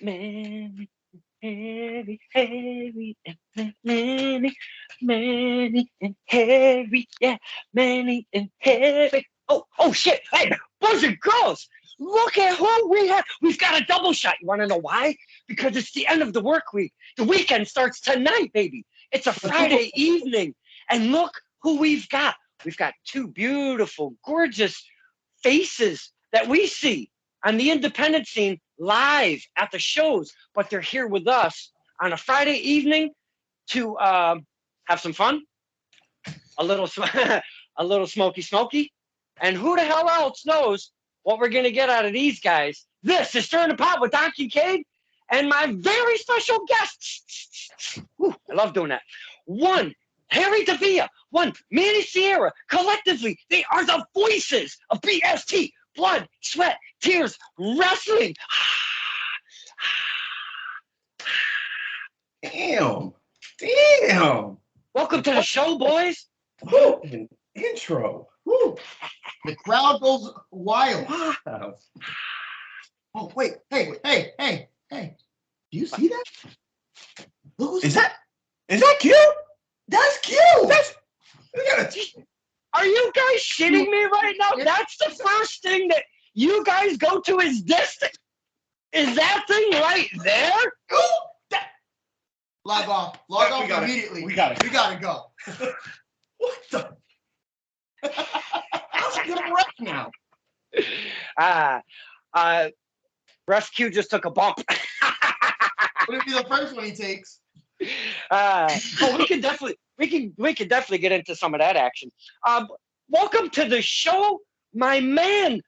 Manny, Harry, and Manny, Manny and Harry, yeah, Manny and Harry. Oh shit! Hey, boys and girls, look at who we have. We've got a double shot. You want to know why? Because it's the end of the work week. The weekend starts tonight, baby. It's a Friday evening, and look who we've got. We've got two beautiful, gorgeous faces that we see on the independent scene live at the shows, but they're here with us on a Friday evening to have some fun, a little a little smoky, and who the hell else knows what we're gonna get out of these guys? This is Stirring the Pot with Don Kincaid and my very special guest. Whew, I love doing that. One, Harry Davila. One, Manny Sierra. Collectively, they are the voices of BST. Blood, sweat, tears, wrestling. Damn. Damn. Welcome to the show, boys. Woo, an intro. Woo. The crowd goes wild. Wow. Oh, wait. Hey. Do you see that? Look who's Is that cute? That's cute. Are you guys shitting me right now? That's the first thing that you guys go to is this thing. Is that thing right there? Log off immediately. We got it. We gotta go. What the? How's it gonna work now? Rescue just took a bump. Would it be the first one he takes? We can definitely get into some of that action. Welcome to the show, my men,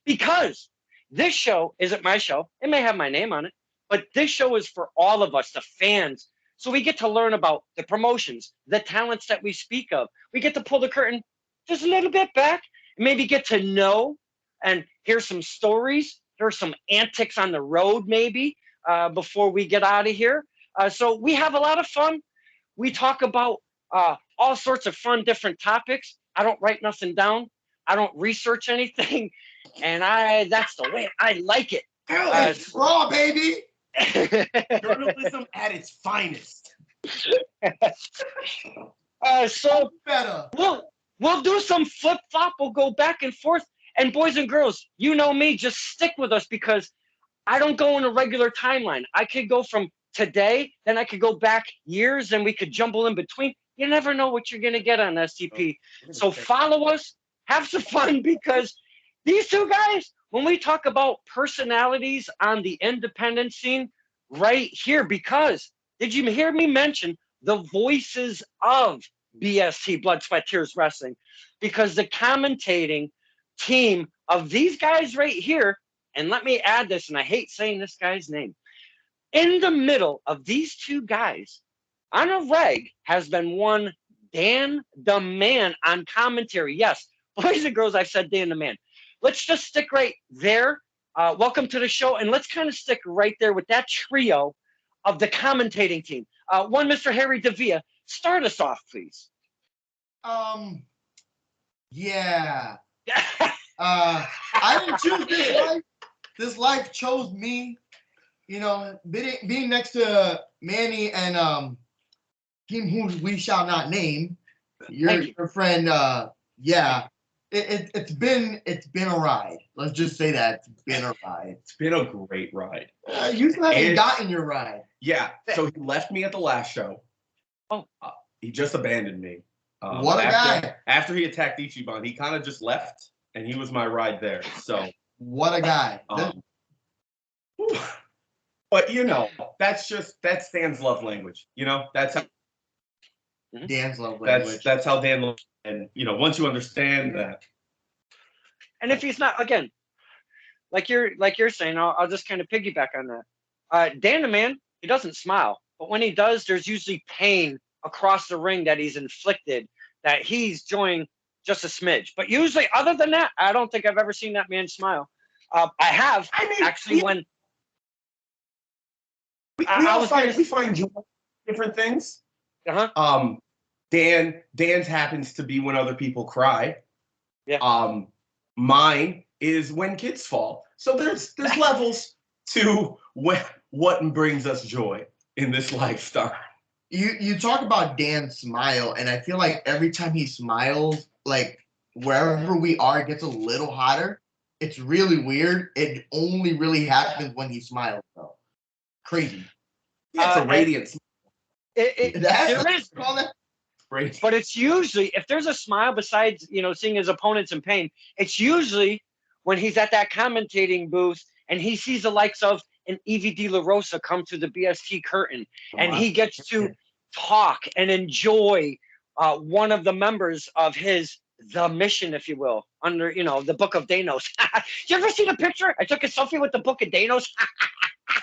because this show isn't my show. It may have my name on it, but this show is for all of us, the fans. So we get to learn about the promotions, the talents that we speak of. We get to pull the curtain just a little bit back, and maybe get to know and hear some stories, hear some antics on the road, maybe before we get out of here. So we have a lot of fun. We talk about all sorts of fun, different topics. I don't write nothing down. I don't research anything, and that's the way I like it. It's raw, baby. Journalism at its finest. So better. We'll do some flip flop. We'll go back and forth. And boys and girls, you know me. Just stick with us because I don't go in a regular timeline. I could go from today, then I could go back years, and we could jumble in between. You never know what you're gonna get on STP. So follow us, have some fun, because these two guys, when we talk about personalities on the independent scene, right here, because did you hear me mention the voices of BST, Blood, Sweat, Tears Wrestling? Because the commentating team of these guys right here, and let me add this, and I hate saying this guy's name, in the middle of these two guys, on a reg, has been one Dan the Man on commentary. Yes, boys and girls, I've said Dan the Man. Let's just stick right there. Welcome to the show, and let's kind of stick right there with that trio of the commentating team. One, Mr. Harry Davila, start us off, please. Yeah. I didn't choose this life. This life chose me. You know, being next to Manny and him who we shall not name, your friend. Yeah, it's been a ride. Let's just say that it's been a ride. It's been a great ride. You still haven't gotten your ride. Yeah. So he left me at the last show. Oh. He just abandoned me. What a guy! After he attacked Ichiban, he kind of just left, and he was my ride there. So what a guy! But you know, that's Dan's love language. You know, that's how Dan's love language. That's how Dan loves. And you know, once you understand that. And if he's not, again, like you're saying, I'll just kind of piggyback on that. Dan the Man, he doesn't smile, but when he does, there's usually pain across the ring that he's inflicted, that he's doing just a smidge. But usually, other than that, I don't think I've ever seen that man smile. I have actually when. We find joy in different things. Dan's happens to be when other people cry. Yeah. Mine is when kids fall. So there's levels. to what brings us joy in this lifestyle. You talk about Dan's smile, and I feel like every time he smiles, like wherever we are, it gets a little hotter. It's really weird. It only really happens when he smiles, though. Crazy. Yeah, it's a radiant smile. There is, Great. but it's usually if there's a smile besides seeing his opponents in pain, it's usually when he's at that commentating booth and he sees the likes of an Evie De La Rosa come to the BST curtain, and he gets to talk and enjoy one of the members of the mission, if you will, under the Book of Danos. You ever see the picture? I took a selfie with the Book of Danos.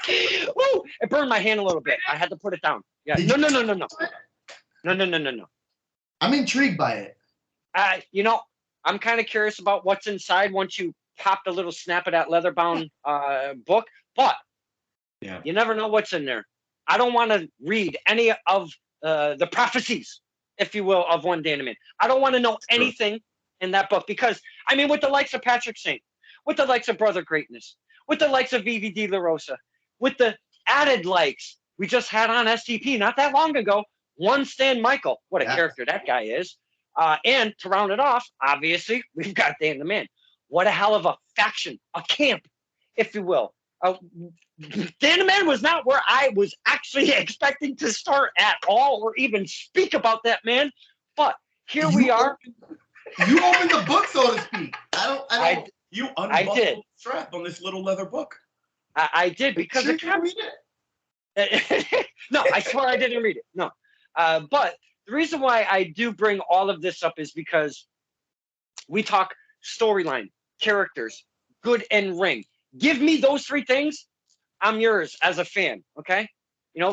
Woo! It burned my hand a little bit. I had to put it down. Yeah. No. I'm intrigued by it. I'm kind of curious about what's inside once you pop the little snap of that leather-bound book, but you never know what's in there. I don't want to read any of the prophecies, if you will, of one Dan Man. I don't want to know anything in that book because, with the likes of Patrick Saint, with the likes of Brother Greatness, with the likes of Evie De La Rosa, with the added likes we just had on STP not that long ago, one Stan Michael, what a character that guy is. And to round it off, obviously, we've got Dan the Man. What a hell of a faction, a camp, if you will. Dan the Man was not where I was actually expecting to start at all or even speak about that man. But here we are. You opened the book, so to speak. You unbuckled the strap on this little leather book. I did because you didn't read it. No, I swear I didn't read it. No. But the reason why I do bring all of this up is because we talk storyline, characters, good and ring. Give me those three things, I'm yours as a fan, okay?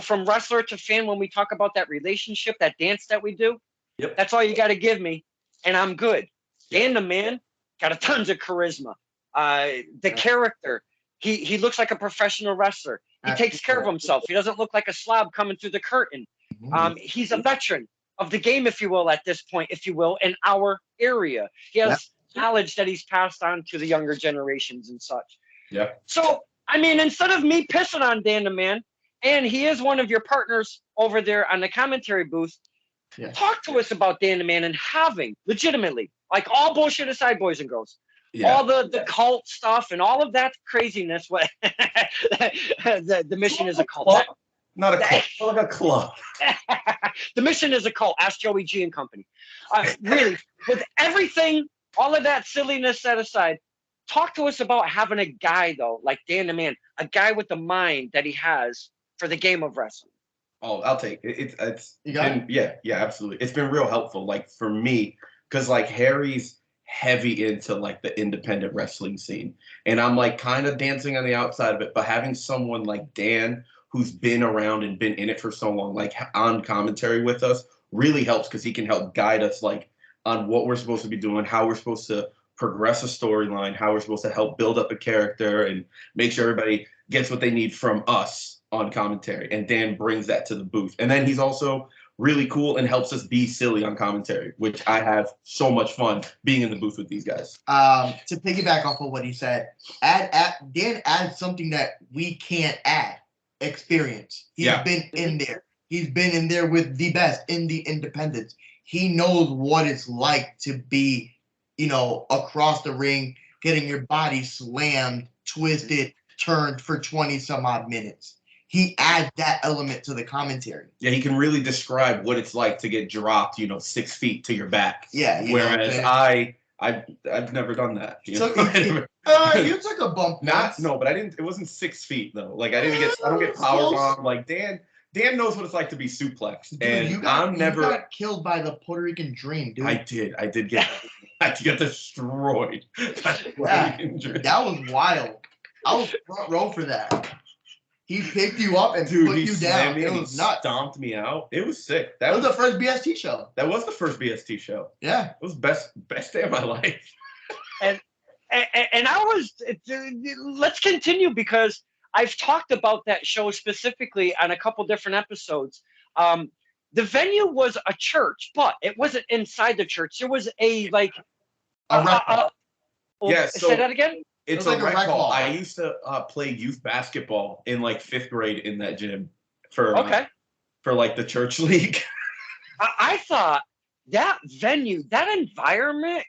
From wrestler to fan, when we talk about that relationship, that dance that we do, that's all you got to give me, and I'm good. Dan the Man got a tons of charisma. The character, he looks like a professional wrestler. He takes care of himself. He doesn't look like a slob coming through the curtain. He's a veteran of the game, if you will, at this point, if you will, in our area. He has knowledge that he's passed on to the younger generations and such. Yeah. So, instead of me pissing on Dan the Man, and he is one of your partners over there on the commentary booth, talk to us about Dan the Man and having, legitimately, like all bullshit aside, boys and girls, all the cult stuff and all of that craziness. The mission is a cult. Not a cult, like a club. The mission is a cult. Ask Joey G and company. Really, with everything, all of that silliness set aside, talk to us about having a guy, though, like Dan the Man, a guy with the mind that he has for the game of wrestling. Oh, I'll take it. It's been, yeah, absolutely. It's been real helpful, like, for me, because, like, Harry's heavy into, like, the independent wrestling scene. And I'm, like, kind of dancing on the outside of it, but having someone like Dan who's been around and been in it for so long, like, on commentary with us, really helps because he can help guide us, like, on what we're supposed to be doing, how we're supposed to progress a storyline, how we're supposed to help build up a character and make sure everybody gets what they need from us on commentary. And Dan brings that to the booth. And then he's also really cool and helps us be silly on commentary, which I have so much fun being in the booth with these guys. To piggyback off of what he said, Dan adds something that we can't add. Experience. He's been in there. He's been in there with the best in the independents. He knows what it's like to be, across the ring, getting your body slammed, twisted, turned for 20 some odd minutes. He adds that element to the commentary. Yeah, he can really describe what it's like to get dropped, 6 feet to your back. Yeah. Whereas I've never done that. You took a bump. But I didn't. It wasn't 6 feet though. Like I don't get power bombed. Like Dan knows what it's like to be suplexed. Dude, and you got killed by the Puerto Rican Dream, dude. I did get destroyed. That was wild. I was front row for that. He picked you up and put you down. It was nuts. Stomped me out. It was sick. That was the first BST show. That was the first BST show. Yeah. It was best day of my life. And I was, let's continue because I've talked about that show specifically on a couple different episodes. The venue was a church, but it wasn't inside the church. There was a restaurant. Say that again? It's like a a rec rec hall. hall. I used to play youth basketball in like 5th grade in that gym for like the church league. I thought that venue, that environment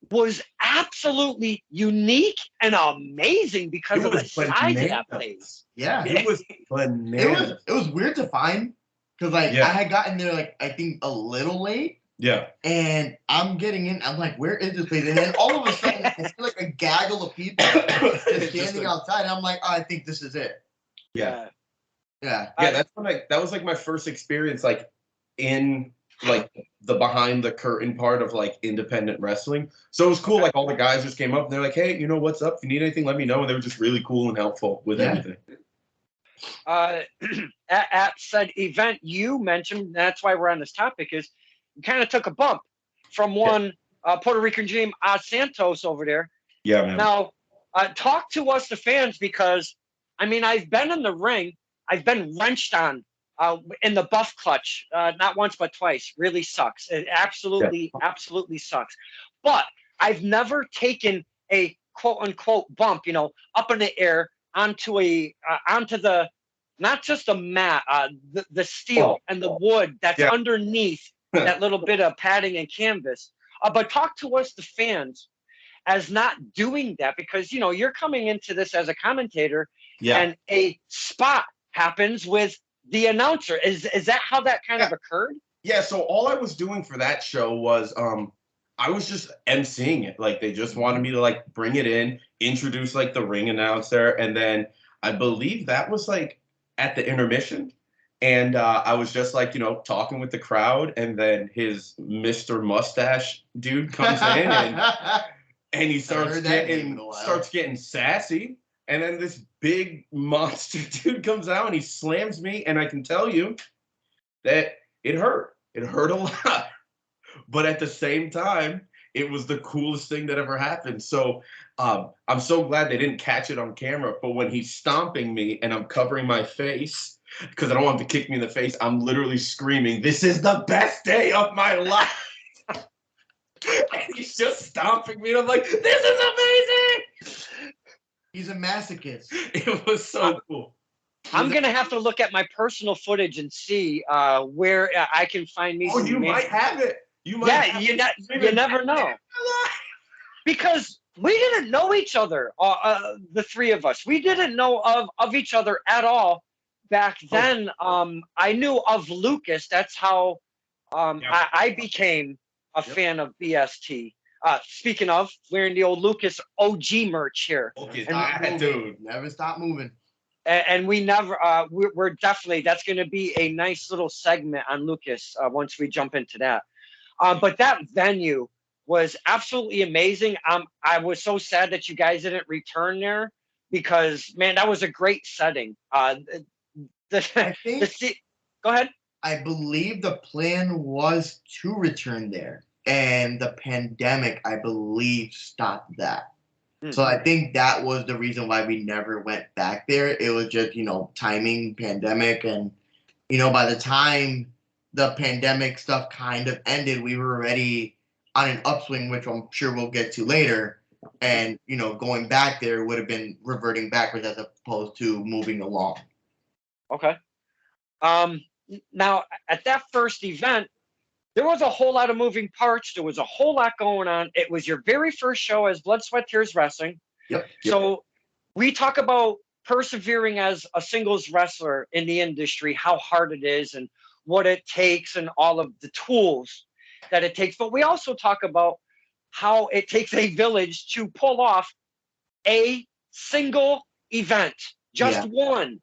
was absolutely unique and amazing because of the size of that place. Yeah. It was bananas. It was weird to find because like I had gotten there like I think a little late. Yeah. And I'm getting in. I'm like, where is this place? And then all of a sudden, I see like a gaggle of people just standing outside. And I'm like, oh, I think this is it. Yeah. Yeah. Yeah. That was like my first experience, like in like the behind the curtain part of like independent wrestling. So it was cool. Like all the guys just came up and they're like, hey, you know what's up? If you need anything, let me know. And they were just really cool and helpful with everything. At said event, you mentioned, that's why we're on this topic, is you kind of took a bump from one Puerto Rican dream, Santos over there. Yeah, man. Now, talk to us, the fans, because I mean, I've been in the ring, I've been wrenched on in the buff clutch, not once but twice. Really sucks. It absolutely sucks. But I've never taken a quote unquote bump, you know, up in the air onto the not just the mat, the steel and the wood that's underneath that little bit of padding and canvas. But talk to us, the fans, as not doing that, because, you know, you're coming into this as a commentator and a spot happens with the announcer. Is that how that kind of occurred? Yeah, so all I was doing for that show was I was just emceeing it. Like they just wanted me to like bring it in, introduce like the ring announcer, and then I believe that was like at the intermission. And I was just like, you know, talking with the crowd, and then his Mr. Mustache dude comes in and he starts getting sassy. And then this big monster dude comes out and he slams me, and I can tell you that it hurt. It hurt a lot. But at the same time, it was the coolest thing that ever happened. So I'm so glad they didn't catch it on camera. But when he's stomping me and I'm covering my face, because I don't want him to kick me in the face, I'm literally screaming, "This is the best day of my life." And he's just stomping me, and I'm like, "This is amazing." He's a masochist. It was so cool. I'm going to have to look at my personal footage and see where I can find me. Oh, you might have it. You might. Yeah, you never know. Because we didn't know each other, the three of us. We didn't know of each other at all back then. I knew of Lucas. That's how I became a fan of BST. Speaking of, wearing the old Lucas OG merch here. Dude, never stop moving. And we never, we're definitely, that's going to be a nice little segment on Lucas once we jump into that. But that venue was absolutely amazing. I was so sad that you guys didn't return there because, man, that was a great setting. Go ahead. I believe the plan was to return there, and the pandemic, I believe, stopped that. So I think that was the reason why we never went back there. It was just, you know, timing, pandemic. And, you know, by the time the pandemic stuff kind of ended, we were already on an upswing, which I'm sure we'll get to later. And, you know, going back there would have been reverting backwards as opposed to moving along. Okay. Now, at that first event, there was a whole lot of moving parts. There was a whole lot going on. It was your very first show as Blood, Sweat, Tears Wrestling. Yep. So we talk about persevering as a singles wrestler in the industry, how hard it is and what it takes and all of the tools that it takes. But we also talk about how it takes a village to pull off a single event, just one.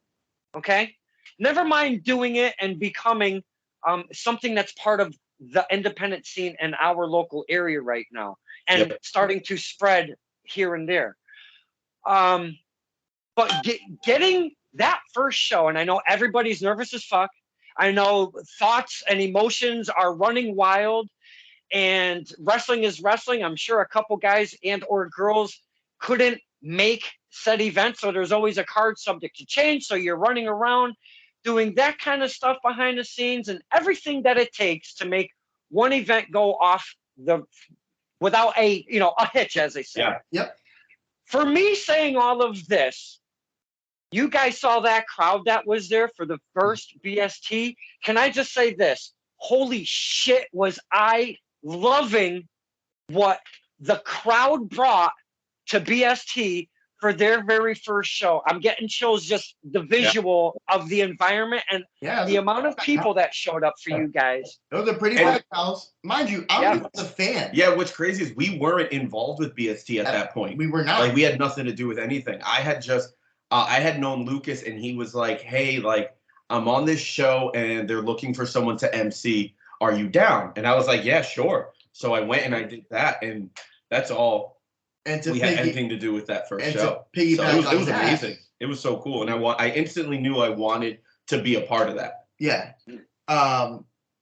Okay. Never mind doing it and becoming something that's part of the independent scene in our local area right now and starting to spread here and there. But getting that first show, and I know everybody's nervous as fuck. I know thoughts and emotions are running wild, and wrestling is wrestling. I'm sure a couple guys and or girls couldn't make said event, so there's always a card subject to change. So you're running around doing that kind of stuff behind the scenes and everything that it takes to make one event go off without a hitch, as they say. Yep. For me saying all of this, you guys saw that crowd that was there for the first BST. Can I just say this? Holy shit, was I loving what the crowd brought to BST for their very first show. I'm getting chills just the visual of the environment and the amount of people that showed up for you guys. It was a pretty packed house. Mind you, I'm just a fan. Yeah, what's crazy is we weren't involved with BST at that point. We were not. Like, we had nothing to do with anything. I had known Lucas, and he was like, hey, like, I'm on this show, and they're looking for someone to MC. Are you down? And I was like, yeah, sure. So I went and I did that, and that's all. And we had anything to do with that first show. So it was amazing. It was so cool, and I instantly knew I wanted to be a part of that. Yeah.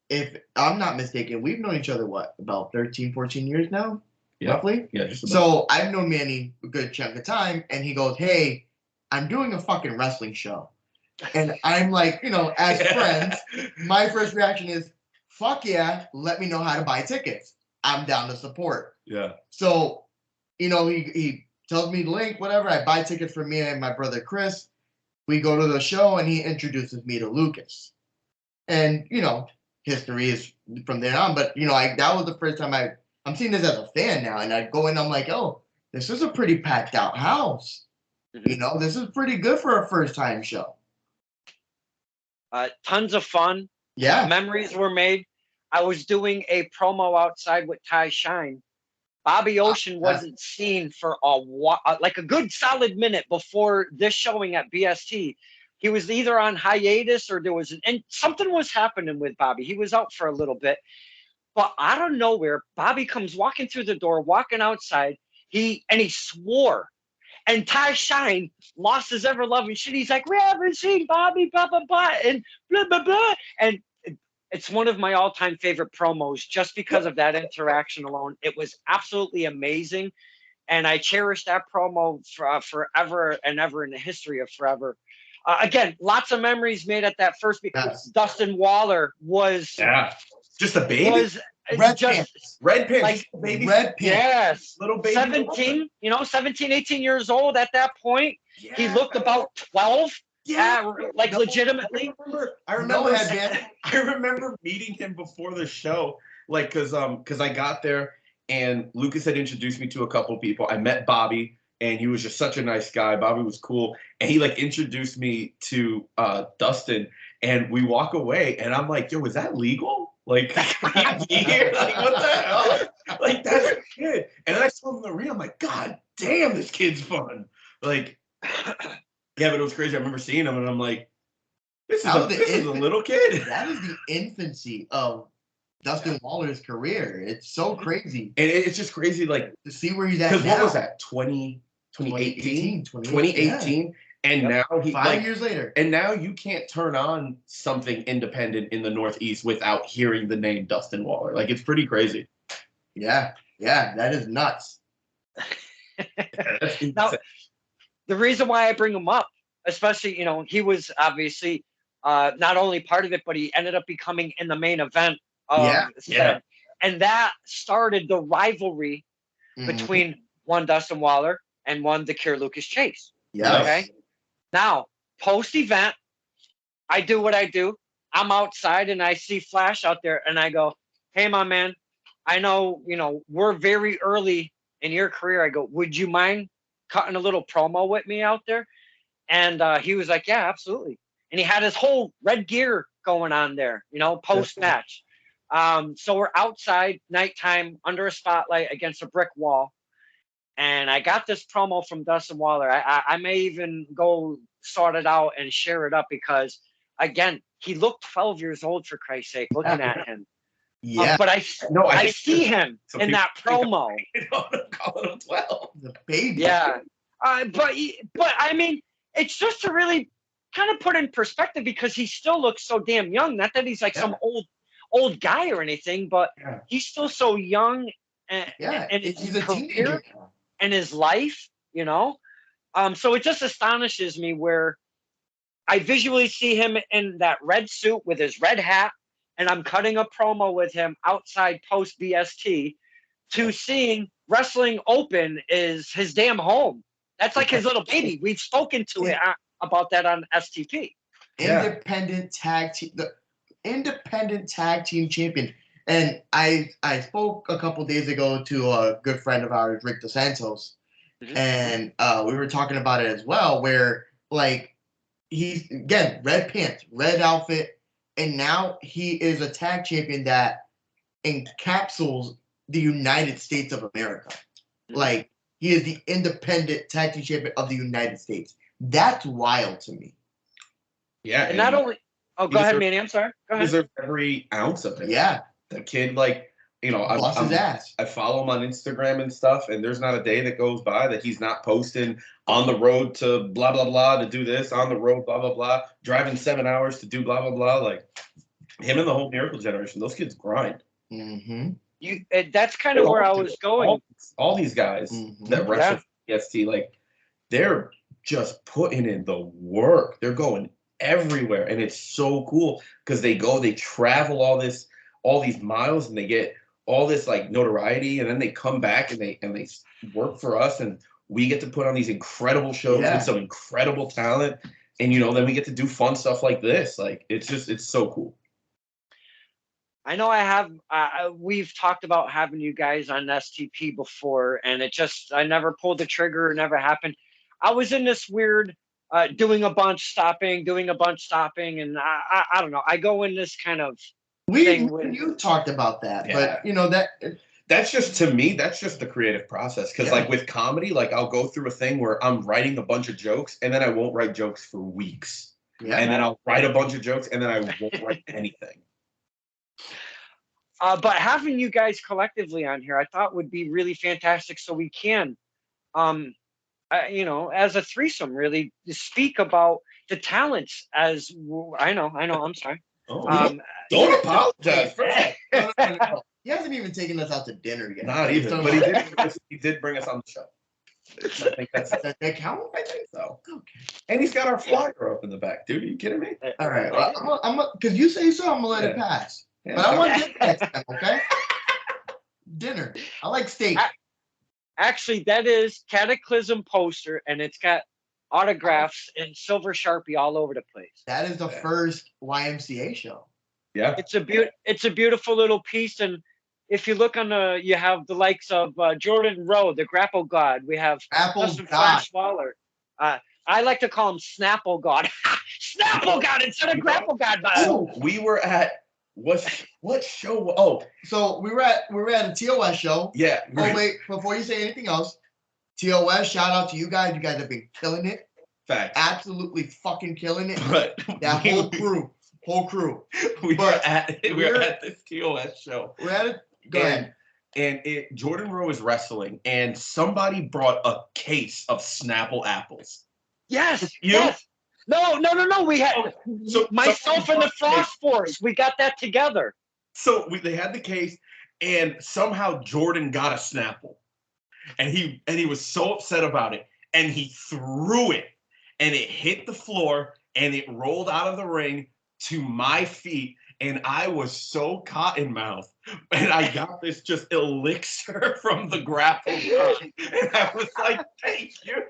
If I'm not mistaken, we've known each other about 13, 14 years now, roughly. Yeah, just about. So I've known Manny a good chunk of time, and he goes, "Hey, I'm doing a fucking wrestling show," and I'm like, as friends, my first reaction is, "Fuck yeah, let me know how to buy tickets. I'm down to support." Yeah. So. He tells me the link, whatever. I buy tickets for me and my brother Chris. We go to the show, and he introduces me to Lucas. And, history is from there on. But, that was the first time I'm seeing this as a fan now. And I go in, I'm like, oh, this is a pretty packed out house. Mm-hmm. This is pretty good for a first time show. Tons of fun. Yeah. Memories were made. I was doing a promo outside with Ty Shine. Bobby Ocean wasn't seen for like a good solid minute before this showing at BST. He was either on hiatus or there was something was happening with Bobby. He was out for a little bit, but out of nowhere, Bobby comes walking through the door, walking outside. He swore, and Ty Shine lost his ever loving shit. He's like, "We haven't seen Bobby, blah blah blah," and blah blah blah, and. It's one of my all-time favorite promos just because of that interaction alone. It was absolutely amazing, and I cherish that promo forever and ever in the history of forever. Again, lots of memories made at that first because Dustin Waller was just a baby. Was red pants, like baby, red pants, yes, little baby, 17, 18 years old at that point. Yeah. He looked about 12. Yeah, legitimately. I remember meeting him before the show, because I got there and Lucas had introduced me to a couple people. I met Bobby, and he was just such a nice guy. Bobby was cool, and he introduced me to Dustin, and we walk away, and I'm like, "Yo, is that legal? Like, here? Like, what the hell? Like, that's a kid." And then I saw him in the ring. I'm like, "God damn, this kid's fun!" Like. Yeah, but it was crazy. I remember seeing him, and I'm like, this is a little kid. That is the infancy of Dustin Waller's career. It's so crazy. And it's just crazy, to see where he's at now. Because what was that, 2018? 2018. Yeah. And now he 5 years later. And now you can't turn on something independent in the Northeast without hearing the name Dustin Waller. It's pretty crazy. Yeah, that is nuts. Now, the reason why I bring him up, especially, he was obviously not only part of it, but he ended up becoming in the main event. And that started the rivalry between one Dustin Waller and one the Cure Lucas Chase. Yeah. Okay. Now, post-event, I do what I do. I'm outside and I see Flash out there, and I go, "Hey, my man, I know, we're very early in your career." I go, "Would you mind cutting a little promo with me out there?" And he was like, "Yeah, absolutely." And he had his whole red gear going on there, post match. So we're outside, nighttime, under a spotlight against a brick wall. And I got this promo from Dustin Waller. I may even go sort it out and share it up because, again, he looked 12 years old, for Christ's sake, looking at him. Yeah, but I see him in that promo. I'm calling him 12. The baby. Yeah, but I mean, it's just to really kind of put in perspective because he still looks so damn young. Not that he's some old guy or anything, but he's still so young. And he's a teenager in his life, So it just astonishes me where I visually see him in that red suit with his red hat. And I'm cutting a promo with him outside post BST to seeing Wrestling Open is his damn home. That's like his little baby. We've spoken to it about that on STP. Independent tag team, the independent tag team champion. And I spoke a couple days ago to a good friend of ours, Rick DeSantos, and we were talking about it as well, where like he's again red pants, red outfit, and now he is a tag champion that encapsulates the United States of America. Like he is the independent tag team champion of the United States. That's wild to me. Yeah, and not only. Oh, go ahead, Manny. I'm sorry. Go ahead. Deserves every ounce of it. Yeah. The kid, like, you know, Lost his ass. I follow him on Instagram and stuff, and there's not a day that goes by that he's not posting on the road to blah, blah, blah to do this, on the road, blah, blah, blah, driving 7 hours to do blah, blah, blah. Like, him and the whole Miracle Generation, those kids grind. That's kind of where I was going. All these guys that wrestle for EST, like, they're just putting in the work. They're going everywhere, and it's so cool because they travel all these miles, and they get all this like notoriety, and then they come back and they work for us, and we get to put on these incredible shows with some incredible talent, and you know, then we get to do fun stuff like this. Like it's so cool. I know we've talked about having you guys on STP before, and I never pulled the trigger. It never happened. I was in this weird doing a bunch, stopping, and I don't know. I go in this kind of thing. You talked about that, but you know that's just, to me, that's just the creative process. Because like with comedy, like I'll go through a thing where I'm writing a bunch of jokes, and then I won't write jokes for weeks. Yeah. And then I'll write a bunch of jokes, and then I won't write anything. But having you guys collectively on here, I thought would be really fantastic, so we can, you know, as a threesome, really speak about the talents. As I know. I'm sorry. Don't apologize. No. He hasn't even taken us out to dinner yet. Not even, but he did bring us on the show. I think that's that count. I think so. Okay. And he's got our flyer up in the back, dude. Are you kidding me? All right, well, I'm because you say so, I'm gonna let it pass. Yeah. But I want dinner next time, okay? Dinner. I like steak. Actually, that is Cataclysm poster, and it's got autographs and silver Sharpie all over the place. That is the first YMCA show. Yeah, it's a beautiful little piece, and if you look on you have the likes of Jordan Rowe, the Grapple God. We have Justin Flash Waller. I like to call him Snapple God. Snapple God instead of Grapple God. So we were at what show? Oh, so we were at a TOS show. Yeah. Oh wait, before you say anything else, TOS, shout out to you guys. You guys have been killing it. Fact. Absolutely fucking killing it. But that whole crew. We were at this TOS show. We're at it. Go ahead. And Jordan Rowe is wrestling, and somebody brought a case of Snapple apples. Yes. Yes. No. We had myself and the Frost Force. We got that together. So they had the case, and somehow Jordan got a Snapple, and he was so upset about it, and he threw it, and it hit the floor, and it rolled out of the ring to my feet, and I was so cotton mouth, and I got this just elixir from the grapple, and I was like, "Thank you."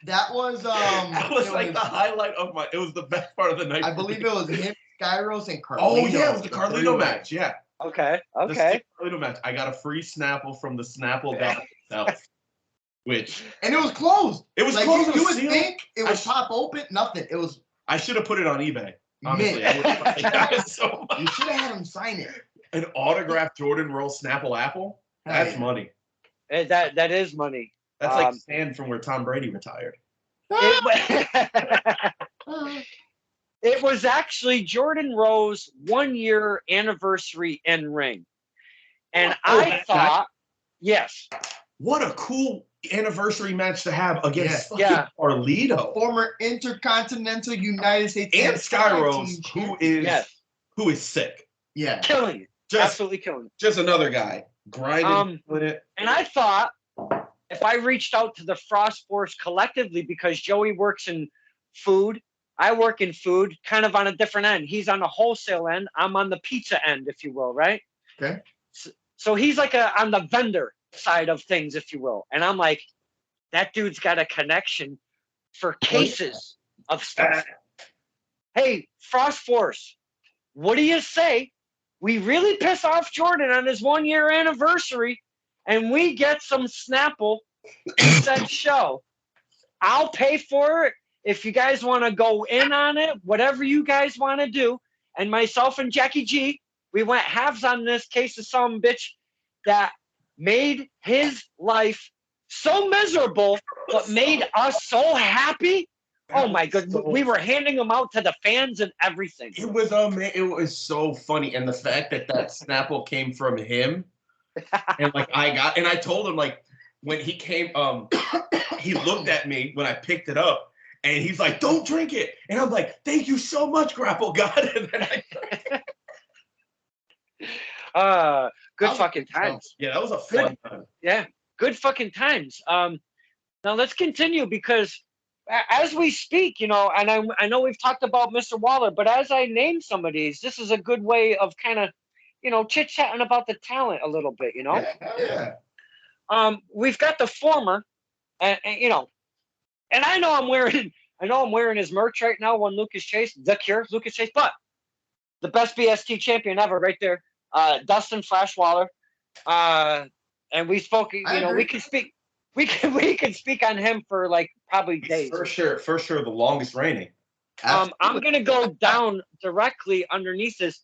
That was the highlight of it was the best part of the night. I believe it was him, Skyros, and Carlito. Oh yeah, it was the Carlito match. Yeah. Okay. The Carlito match. I got a free Snapple from the Snapple guy himself. And it was closed. It was closed. You would think it was pop open. Nothing. It was. I should have put it on eBay. Honestly, so you should have had him sign it. An autographed Jordan Rowe Snapple apple. That's money. That is money. That's like sand from where Tom Brady retired. It was actually Jordan Rowe's 1-year anniversary in ring. And I thought, yes. What a cool anniversary match to have against Carlito. Former Intercontinental United States and Skyros, who is sick. Yeah. Killing it. Absolutely killing it. Just another guy. Grinding with it. And I thought, if I reached out to the Frost Force collectively, because Joey works in food, I work in food, kind of on a different end. He's on the wholesale end. I'm on the pizza end, if you will, right? Okay. So he's like on the vendor side of things, if you will. And I'm like, that dude's got a connection for cases of stuff. Hey, Frost Force, what do you say? We really piss off Jordan on his 1-year anniversary, and we get some Snapple in said show. I'll pay for it if you guys want to go in on it, whatever you guys want to do. And myself and Jackie G, we went halves on this case of some bitch that made his life so miserable, but made us so happy. Oh my goodness. We were handing them out to the fans and everything. It was amazing. It was so funny. And the fact that Snapple came from him, and like I told him, like, when he came, he looked at me when I picked it up, and he's like, "Don't drink it." And I'm like, "Thank you so much, Grapple God." And then I drank it. Good fucking times. Yeah, that was a fun time. Yeah, good fucking times. Now let's continue, because as we speak, and I know we've talked about Mr. Waller, but as I name some of these, this is a good way of kind of, chit-chatting about the talent a little bit, Yeah. We've got the former, and I know I'm wearing his merch right now, one Lucas Chase, the Cure, Lucas Chase, but the best BST champion ever right there, Dustin Flash Waller. And we spoke, we can speak. We can speak on him for like probably days. For sure, the longest reigning. I'm gonna go down directly underneath this.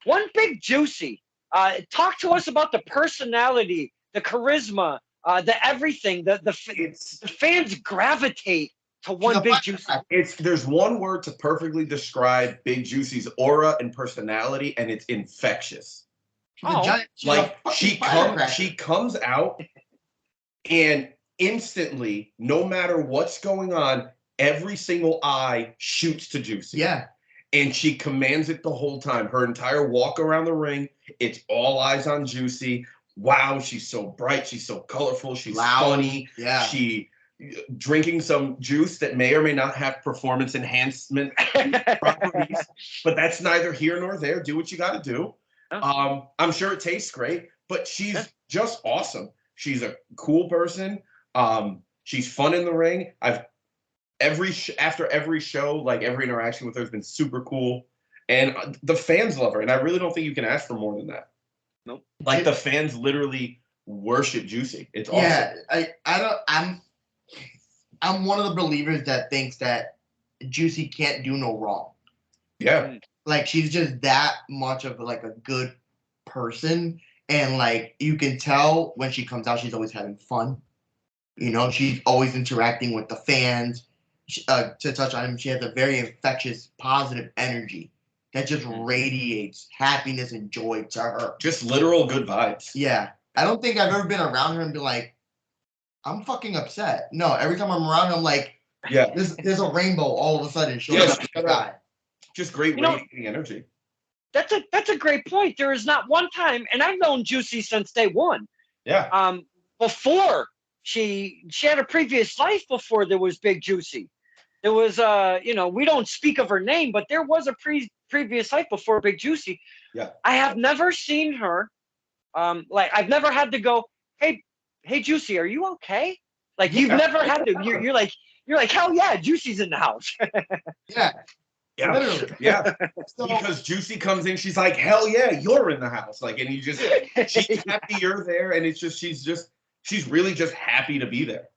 One Big Juicy. Talk to us about the personality, the charisma, the everything. The fans gravitate to one Big Juicy. There's one word to perfectly describe Big Juicy's aura and personality, and it's infectious. She comes out. And instantly, no matter what's going on, every single eye shoots to Juicy. Yeah. And she commands it the whole time. Her entire walk around the ring, it's all eyes on Juicy. Wow, she's so bright. She's so colorful. She's loud, funny. Yeah. She drinking some juice that may or may not have performance enhancement properties. But that's neither here nor there. Do what you got to do. I'm sure it tastes great, but she's just awesome. She's a cool person. She's fun in the ring. After every show, like every interaction with her has been super cool, and the fans love her. And I really don't think you can ask for more than that. Nope. Like the fans literally worship Juicy. It's awesome. Yeah, I'm one of the believers that thinks that Juicy can't do no wrong. Yeah. Like she's just that much of like a good person. And, like, you can tell when she comes out, she's always having fun. She's always interacting with the fans. To touch on him, she has a very infectious, positive energy that just radiates happiness and joy to her. Just literal good vibes. Yeah. I don't think I've ever been around her and be like, I'm fucking upset. No, every time I'm around her, I'm like, yeah, there's a rainbow all of a sudden showing up in the sky. Just great radiating energy. That's a great point. There is not one time, and I've known Juicy since day one. Yeah. Before she had a previous life before there was Big Juicy. There was we don't speak of her name, but there was a previous life before Big Juicy. Yeah. I have never seen her. I've never had to go, hey Juicy, are you okay? Like you've never had to. You're like hell yeah, Juicy's in the house. Yeah. Yeah, literally. Yeah. Because Juicy comes in, she's like, "Hell yeah, you're in the house!" Like, and she's happy you're there, and it's just she's really just happy to be there.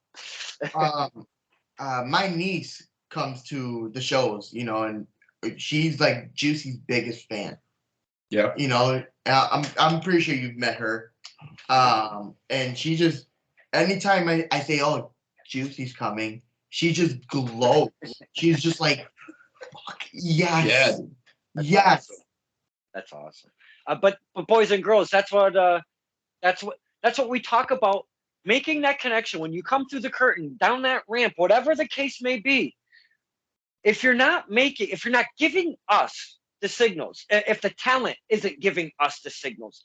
My niece comes to the shows, and she's like Juicy's biggest fan. Yeah. I'm pretty sure you've met her, and she just anytime I say, "Oh, Juicy's coming," she just glows. She's just like. Yes. Yeah. Yes. That's awesome. But boys and girls, that's what we talk about. Making that connection when you come through the curtain, down that ramp, whatever the case may be. If you're not giving us the signals, if the talent isn't giving us the signals,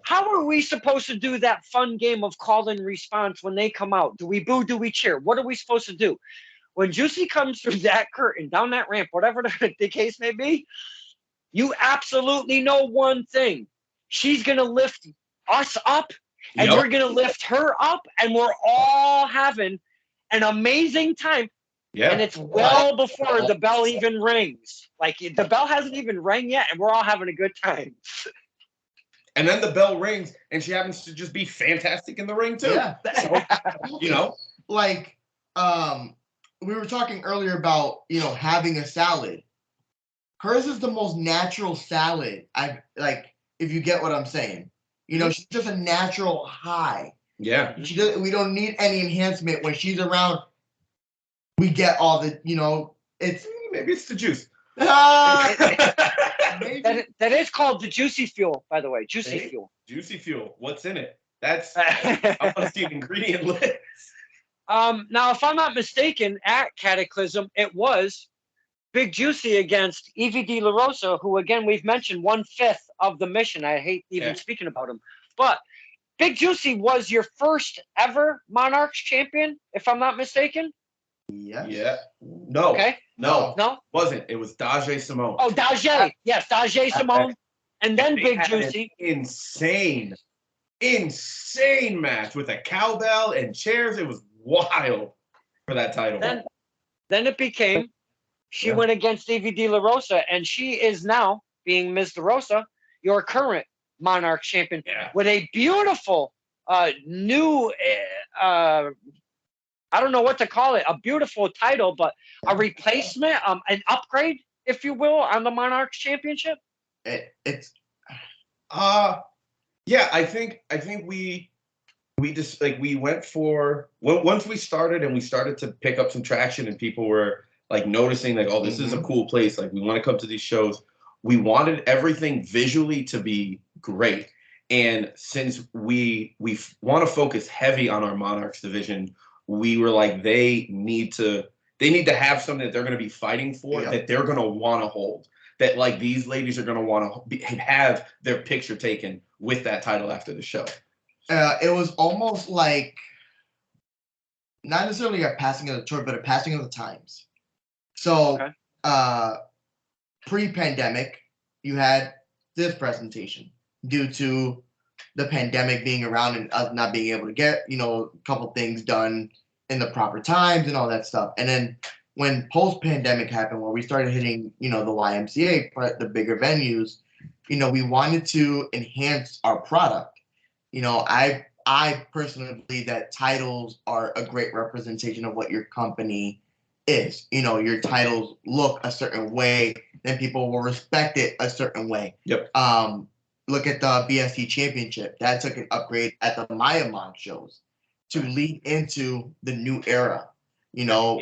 how are we supposed to do that fun game of call and response when they come out? Do we boo? Do we cheer? What are we supposed to do? When Juicy comes through that curtain, down that ramp, whatever the case may be, you absolutely know one thing. She's going to lift us up, and we're going to lift her up, and we're all having an amazing time. Yeah. And it's well before the bell even rings. Like, the bell hasn't even rang yet, and we're all having a good time. And then the bell rings, and she happens to just be fantastic in the ring too. Yeah. So, you know, like, we were talking earlier about, having a salad. Hers is the most natural salad. If you get what I'm saying. She's just a natural high. Yeah. We don't need any enhancement when she's around. We get all the, it's maybe it's the juice. That is called the juicy fuel, by the way. Juicy fuel. Juicy fuel. What's in it? I want to see an ingredient list. Now, if I'm not mistaken, at Cataclysm, it was Big Juicy against EVD La Rosa, who, again, we've mentioned 1/5 of the mission. I hate even speaking about him. But Big Juicy was your first ever Monarchs champion, if I'm not mistaken? Yes. Yeah. No. Okay. No. No? Wasn't. It was Daje Simone. Oh, Daje. Yes, Daje Simone. And then Big Juicy. Insane match with a cowbell and chairs. It was wild for that title. Then it became, she went against EVD La Rosa, and she is now, being Ms. La Rosa, your current Monarch champion with a beautiful new, I don't know what to call it, a beautiful title, but a replacement, an upgrade, if you will, on the Monarch championship. Yeah, I think we just we went for once we started and we started to pick up some traction and people were noticing this is a cool place, we want to come to these shows. We wanted everything visually to be great, and since we want to focus heavy on our Monarchs division, we were they need to have something that they're going to be fighting for, that they're going to want to hold, that these ladies are going to want to have their picture taken with that title after the show. It was almost like not necessarily a passing of the torch, but a passing of the times. So, pre-pandemic, you had this presentation due to the pandemic being around and us not being able to get, a couple things done in the proper times and all that stuff. And then when post-pandemic happened, where we started hitting, the YMCA, the bigger venues, we wanted to enhance our product. I personally believe that titles are a great representation of what your company is. Your titles look a certain way, then people will respect it a certain way. Yep. Look at the BSC Championship. That took an upgrade at the Mayamon shows to lead into the new era. So,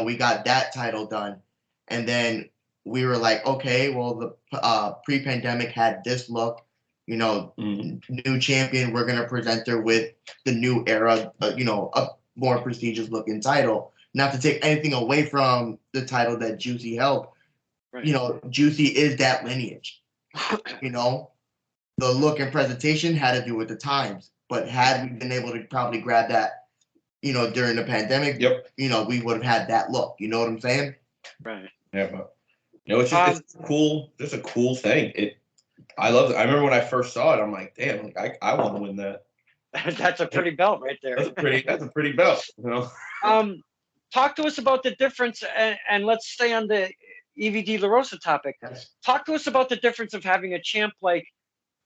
we got that title done. And then we were like, okay, well, the pre-pandemic had this look. New champion, we're going to present her with the new era, a more prestigious looking title. Not to take anything away from the title that Juicy held. Right. Juicy is that lineage. The look and presentation had to do with the times. But had we been able to probably grab that, during the pandemic, we would have had that look. You know what I'm saying? Right. Yeah, but it's just it's cool. Just a cool thing. I love it. I remember when I first saw it, I'm like, damn, I want to win that. That's a pretty belt right there. That's a pretty belt. Talk to us about the difference, and let's stay on the EVD La Rosa topic. Yes. Talk to us about the difference of having a champ like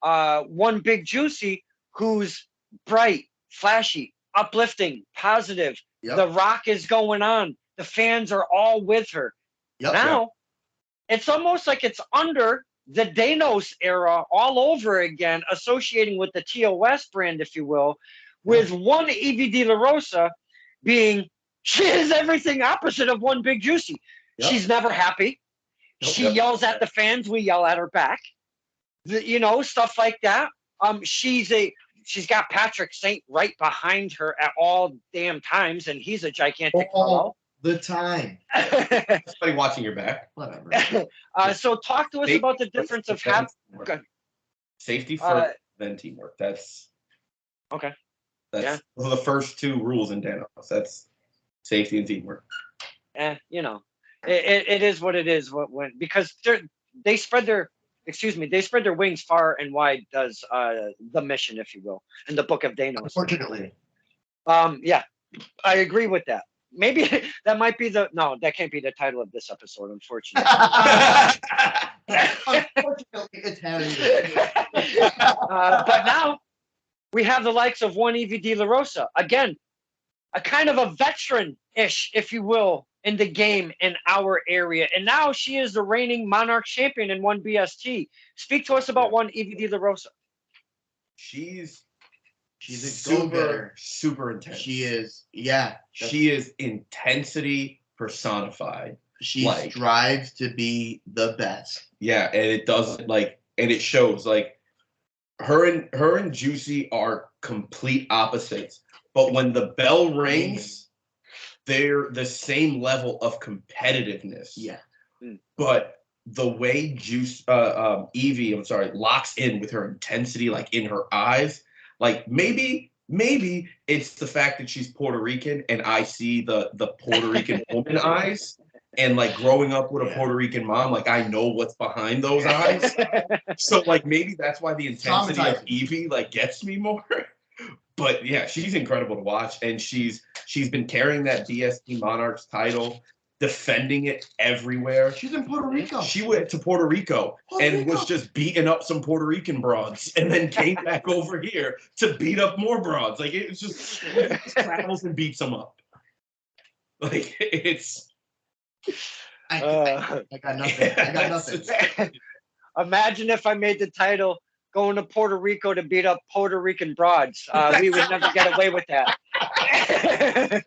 one Big Juicy, who's bright, flashy, uplifting, positive. Yep. The rock is going on. The fans are all with her. Yep. Now, it's almost like it's under the Danos era all over again, associating with the TOS brand, if you will, with one EVD La Rosa being, she is everything opposite of one Big Juicy. Yep. She's never happy. She yells at the fans. We yell at her back. Stuff like that. She's got Patrick Saint right behind her at all damn times, and he's a gigantic fellow. The time. Somebody watching your back. Whatever. So talk to us about the difference of having safety first, then teamwork. That's okay. Those are the first two rules in Danos. That's safety and teamwork. It is what it is. Because they spread their wings far and wide. Does the mission, if you will, in the Book of Danos. Unfortunately. I agree with that. Maybe that might be no, that can't be the title of this episode, unfortunately. Unfortunately, it's Harry. But now we have the likes of one Evie De La Rosa. Again, a kind of a veteran-ish, if you will, in the game in our area. And now she is the reigning Monarch champion in one BST. Speak to us about one Evie De La Rosa. She's a go-getter. super intense. She is, yeah. She is intensity personified. She strives to be the best. Yeah, and it doesn't and it shows. Like her and Juicy are complete opposites. But when the bell rings, they're the same level of competitiveness. Yeah. But the way Evie, locks in with her intensity, like in her eyes, like maybe it's the fact that she's Puerto Rican and I see the Puerto Rican woman eyes. And like growing up with a Puerto Rican mom, like I know what's behind those eyes. So like maybe that's why the intensity of Evie like gets me more. But yeah, she's incredible to watch, and she's been carrying that BST Monarchs title, defending it everywhere. She's in Puerto Rico. She went to Puerto Rico was just beating up some Puerto Rican broads, and then came back over here to beat up more broads. Like it's just travels and beats them up. Like it's. I got nothing. I got nothing. Imagine if I made the title going to Puerto Rico to beat up Puerto Rican broads. We would never get away with that. The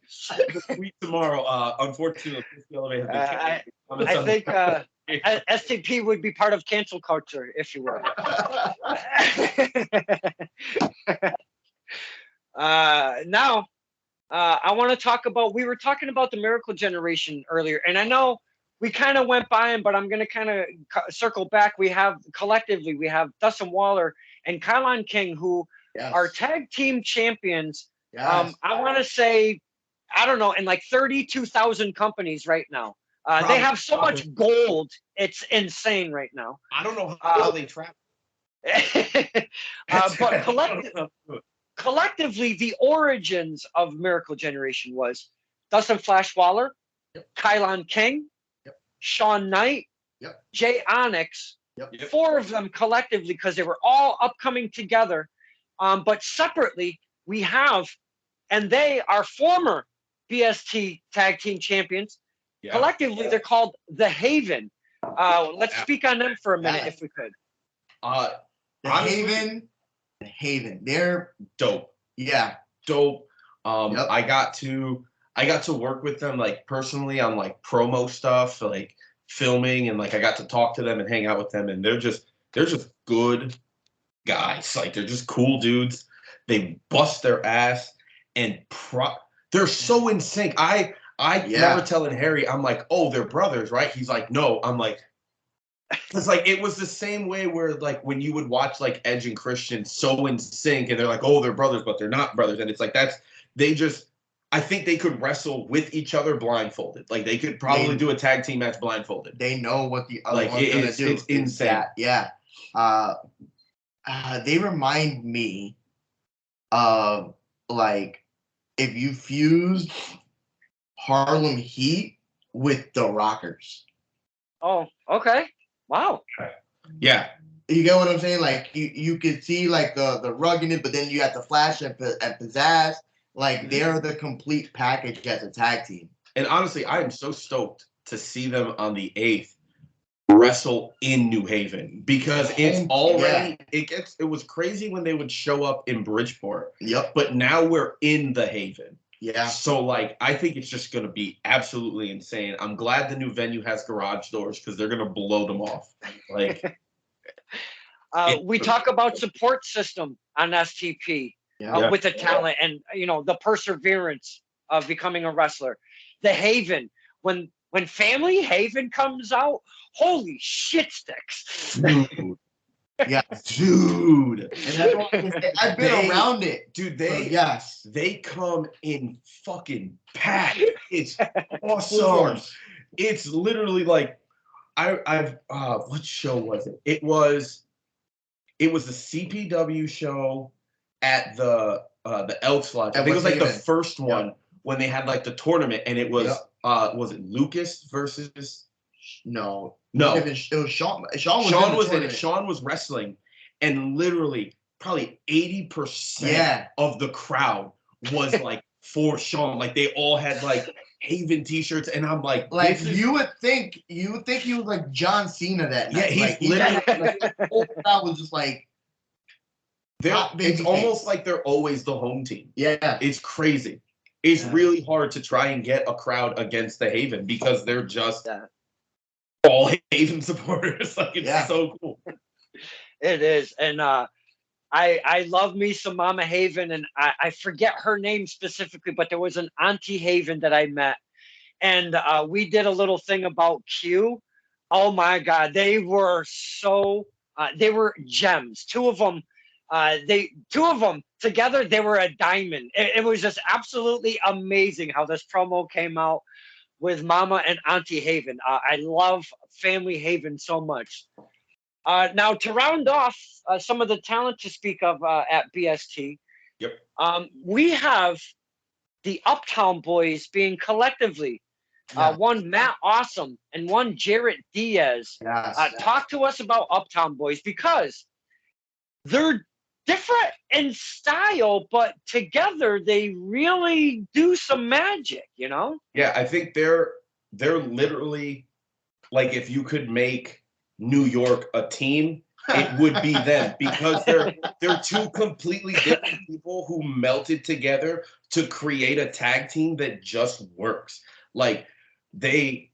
tweet tomorrow. Unfortunately, I think STP would be part of cancel culture, if you will. Now, I want to talk about, we were talking about the Miracle Generation earlier, and I know we kind of went by him, but I'm going to kind of circle back. We have Dustin Waller and Kylon King, who are tag team champions. Yes. I want to say, I don't know, in like 32,000 companies right now. They have so much gold. It's insane right now. I don't know how they travel. But collectively, the origins of Miracle Generation was Dustin Flash Waller, Kylon King, Sean Knight, Jay Onyx, 4 of them collectively, because they were all upcoming together. But separately, we have, and they are former BST tag team champions. Collectively, they're called The Haven. Let's speak on them for a minute, if we could. The Haven. They're dope. Yeah. Dope. I got to work with them like personally on like promo stuff, like filming, and like I got to talk to them and hang out with them, and they're just good guys. Like they're just cool dudes. They bust their ass and they're so in sync. I remember telling Harry, I'm like, oh, they're brothers, right? He's like, no. I'm like, it's like it was the same way where like when you would watch like Edge and Christian so in sync, and they're like, oh, they're brothers, but they're not brothers, and it's like I think they could wrestle with each other blindfolded. Like they could probably do a tag team match blindfolded. They know what the other one's gonna do. It's insane. They remind me of like if you fused Harlem Heat with the Rockers. Oh, okay. Wow. Yeah. You get what I'm saying? Like you could see like the ruggedness, but then you have the flash and pizzazz. Like they're the complete package as a tag team. And honestly, I am so stoked to see them on the 8th wrestle in New Haven, because it's already it was crazy when they would show up in Bridgeport. Yep. But now we're in the Haven. Yeah. So like I think it's just gonna be absolutely insane. I'm glad the new venue has garage doors because they're gonna blow them off. Like we talk about support system on STP. With the talent and the perseverance of becoming a wrestler. The Haven, when Family Haven comes out, holy shit sticks. Dude. Yeah, dude. And that's what I've been around it, dude. They come in fucking packed. It's awesome. It's literally like I've what show was it? It was the CPW show at the Elks Lodge. I think it was like the first one when they had like the tournament, and it was was it Lucas versus no. It was Sean. Sean was in it. Sean was wrestling, and literally probably 80% of the crowd was like for Sean. Like they all had like Haven t-shirts, and I'm like you would think he was like John Cena that night. He's like, literally the whole crowd was just like it's almost like they're always the home team. Yeah. It's crazy. It's really hard to try and get a crowd against the Haven because they're just all Haven supporters. Like it's so cool. It is. And I love me some Mama Haven, and I forget her name specifically, but there was an Auntie Haven that I met, and we did a little thing about Q. Oh my God, they were they were gems. Two of them together, they were a diamond. It was just absolutely amazing how this promo came out with Mama and Auntie Haven. I love Family Haven so much. Now, to round off some of the talent to speak of at BST, we have the Uptown Boys being collectively one Matt Awesome and one Jarrett Diaz. Talk to us about Uptown Boys, because they're different in style, but together they really do some magic, you know? Yeah, I think they're literally like, if you could make New York a team, it would be them, because they're two completely different people who melted together to create a tag team that just works. Like we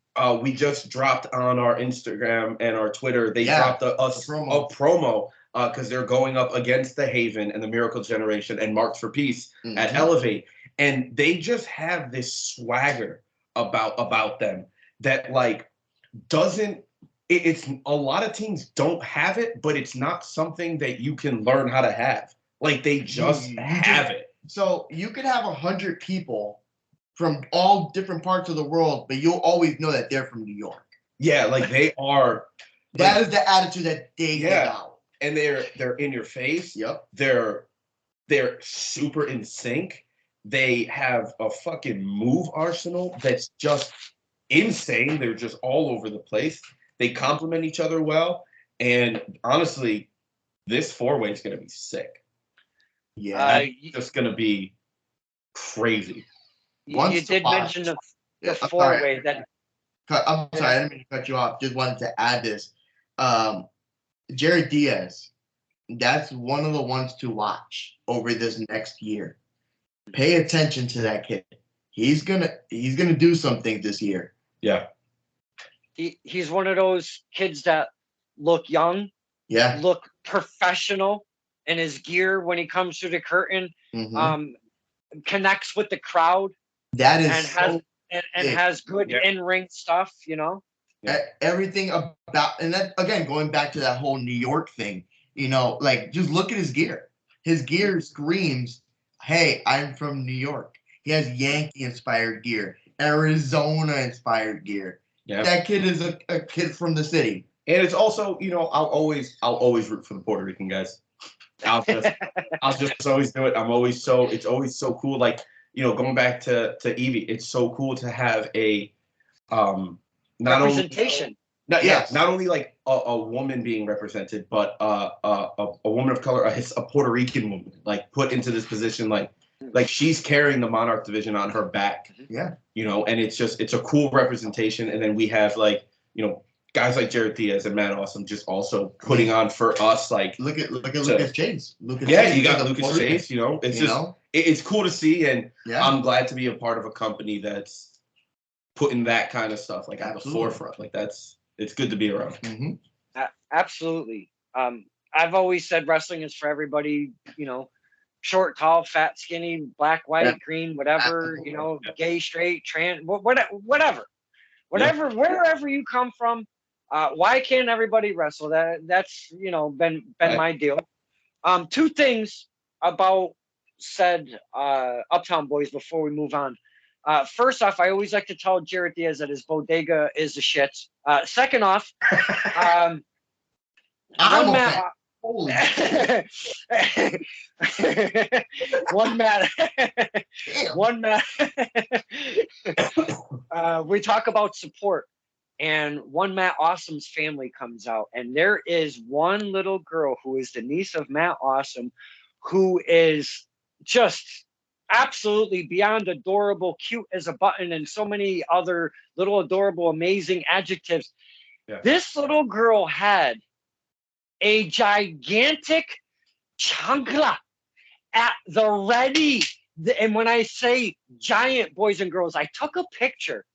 just dropped on our Instagram and our Twitter, they dropped a promo because they're going up against the Haven and the Miracle Generation and Marks for Peace at Elevate, and they just have this swagger about them that like it's a lot of teams don't have it, but it's not something that you can learn how to have. Like they just have it. So you could have 100 people from all different parts of the world, but you'll always know that they're from New York. Yeah, like they are. That is the attitude that they give out. And they're in your face. Yep. They're super in sync. They have a fucking move arsenal that's just insane. They're just all over the place. They complement each other well, and honestly, this four-way is going to be sick. Yeah, it's just going to be crazy. You did mention the four-way. I'm sorry, I didn't mean to cut you off. Just wanted to add this. Jared Diaz, that's one of the ones to watch over this next year. Pay attention to that kid. He's gonna do something this year. Yeah. He's one of those kids that look young, look professional in his gear when he comes through the curtain, connects with the crowd. That is has good in-ring stuff, you know. Everything about, and that again going back to that whole New York thing, you know, like just look at his gear. His gear screams, "Hey, I'm from New York." He has Yankee-inspired gear, Arizona-inspired gear. Yeah. That kid is a kid from the city. And it's also, you know, I'll always root for the Puerto Rican guys. I'll just always do it. It's always so cool. Like, you know, going back to Evie, it's so cool to have a representation. Not only like a woman being represented, but a woman of color, a Puerto Rican woman, like put into this position, like she's carrying the Monarch division on her back. Yeah. You know, and it's a cool representation. And then we have like, you know, guys like Jared Diaz and Matt Awesome just also putting on for us. Like look at Lucas Chase. You got Lucas Chase. You know, it's it's cool to see, and I'm glad to be a part of a company that's putting that kind of stuff like at the forefront. Like it's good to be around. Mm-hmm. Absolutely. I've always said wrestling is for everybody. You know. Short, tall, fat, skinny, black, white, green, whatever, you know, gay, straight, trans, whatever, wherever you come from, why can't everybody wrestle? That's, you know, been my deal. Two things about said Uptown Boys before we move on. First off, I always like to tell Jared Diaz that his bodega is the shit. Second off, Holy one Matt. damn. One Matt. We talk about support, and one Matt Awesome's family comes out, and there is one little girl who is the niece of Matt Awesome, who is just absolutely beyond adorable, cute as a button, and so many other little adorable, amazing adjectives. Yeah. This little girl had a gigantic chancla at the ready. And when I say giant, boys and girls, I took a picture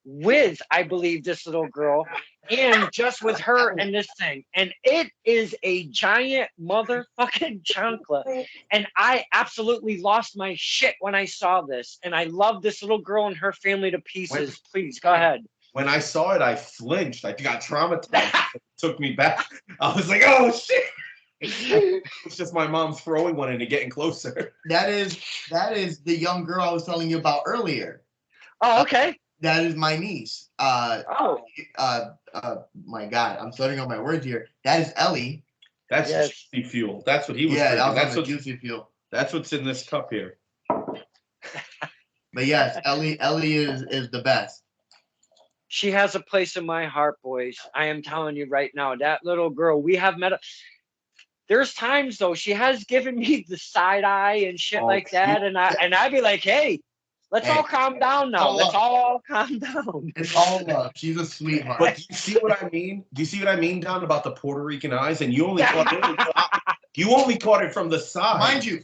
with, I believe, this little girl, and just with her and this thing. And it is a giant motherfucking chancla. And I absolutely lost my shit when I saw this. And I love this little girl and her family to pieces. Please, go ahead. When I saw it, I flinched. I got traumatized. It took me back. I was like, oh, shit. It's just my mom throwing one and getting closer. That is the young girl I was telling you about earlier. Oh, okay. That is my niece. My God, I'm stuttering on my words here. That is Ellie. That's juicy fuel. That's what he was drinking. That's what juicy fuel. That's what's in this cup here. But yes, Ellie is the best. She has a place in my heart, boys. I am telling you right now, that little girl, we have met. There's times though she has given me the side eye and shit like that, and I'd be like, hey, let's all calm down now. Let's all calm down. It's all love. She's a sweetheart. But do you see what I mean? Do you see what I mean, Don, about the Puerto Rican eyes? And you only caught it from the side. Mind you,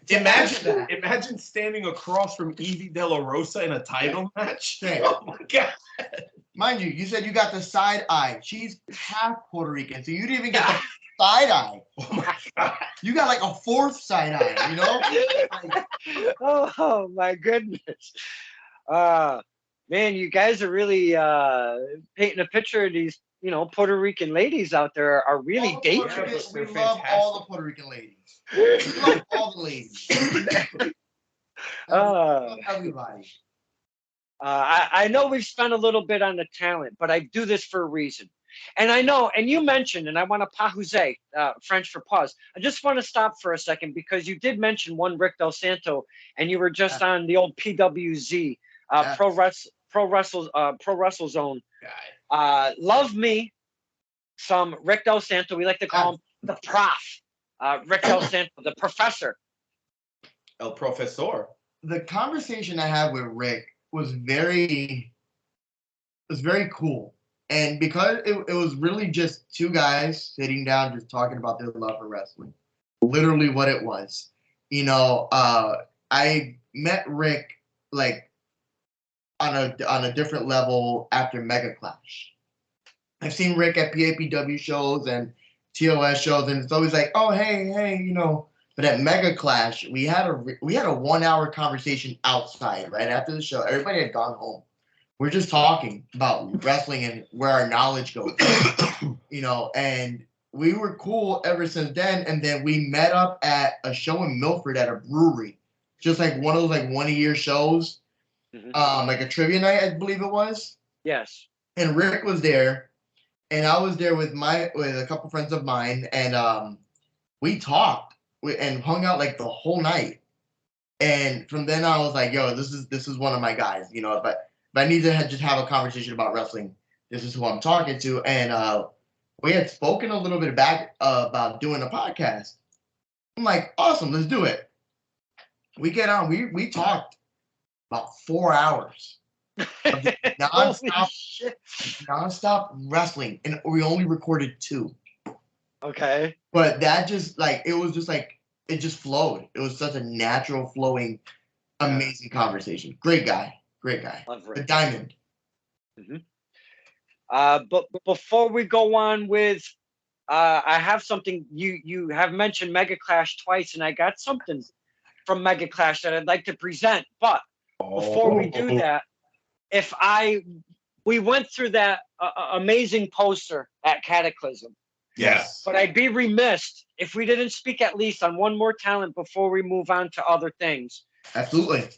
imagine standing across from Evie De La Rosa in a title match. Okay. Oh my God. Mind you said you got the side eye. She's half Puerto Rican, so you didn't even get the side eye. Oh my God. You got like a fourth side eye, you know? Oh my goodness. Man, you guys are really painting a picture of these, Puerto Rican ladies out there are really dangerous. We love all the Puerto Rican ladies. We love all the ladies. Everybody. I know we've spent a little bit on the talent, but I do this for a reason. And I know, and you mentioned, and I want to pause, French for pause. I just want to stop for a second because you did mention one Rick Del Santo, and you were just on the old PWZ, Pro Wrestle Zone. Love me some Rick Del Santo. We like to call him the Prof. Rick Del Santo, the Professor. El Profesor. The conversation I had with Rick was very cool. And because it was really just two guys sitting down just talking about their love for wrestling. Literally what it was. I met Rick like on a different level after Mega Clash. I've seen Rick at PAPW shows and TOS shows, and it's always like, oh hey, But at Mega Clash, we had a 1 hour conversation outside right after the show. Everybody had gone home. We're just talking about wrestling and where our knowledge goes, and we were cool ever since then. And then we met up at a show in Milford at a brewery, just like one of those like 1 a year shows, like a trivia night, I believe it was. Yes. And Rick was there, and I was there with a couple friends of mine, and we talked and hung out like the whole night. And from then on, I was like, yo, this is one of my guys, But I need to just have a conversation about wrestling. This is who I'm talking to. And we had spoken a little bit back about doing a podcast. I'm like, awesome, let's do it. We get on. We talked about 4 hours of nonstop wrestling, and we only recorded 2. Okay. But that just it just flowed. It was such a natural flowing, amazing conversation. Great guy. Love Rick. The diamond. But before we go on with, I have something. You have mentioned Mega Clash twice, and I got something from Mega Clash that I'd like to present. But before we do that, we went through that amazing poster at Cataclysm. Yes. But I'd be remiss if we didn't speak at least on one more talent before we move on to other things. Absolutely.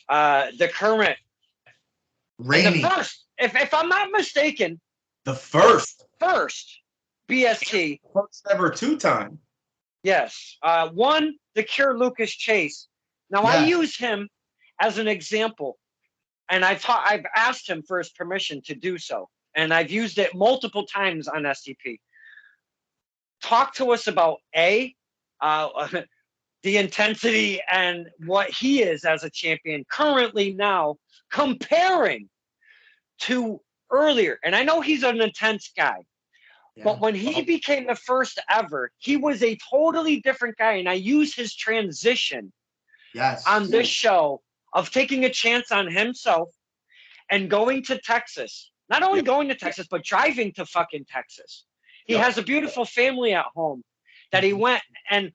The current. Rainy. The first, if I'm not mistaken. The first. BST. First ever 2-time. Yes. One, the Cure Lucas Chase. Now, I use him as an example, and I've asked him for his permission to do so, and I've used it multiple times on STP. Talk to us about the intensity and what he is as a champion currently now, comparing to earlier. And I know he's an intense guy, but when he became the first ever, he was a totally different guy. And I use his transition on this show of taking a chance on himself and going to Texas. Not only going to Texas, but driving to fucking Texas. He has a beautiful family at home that he went and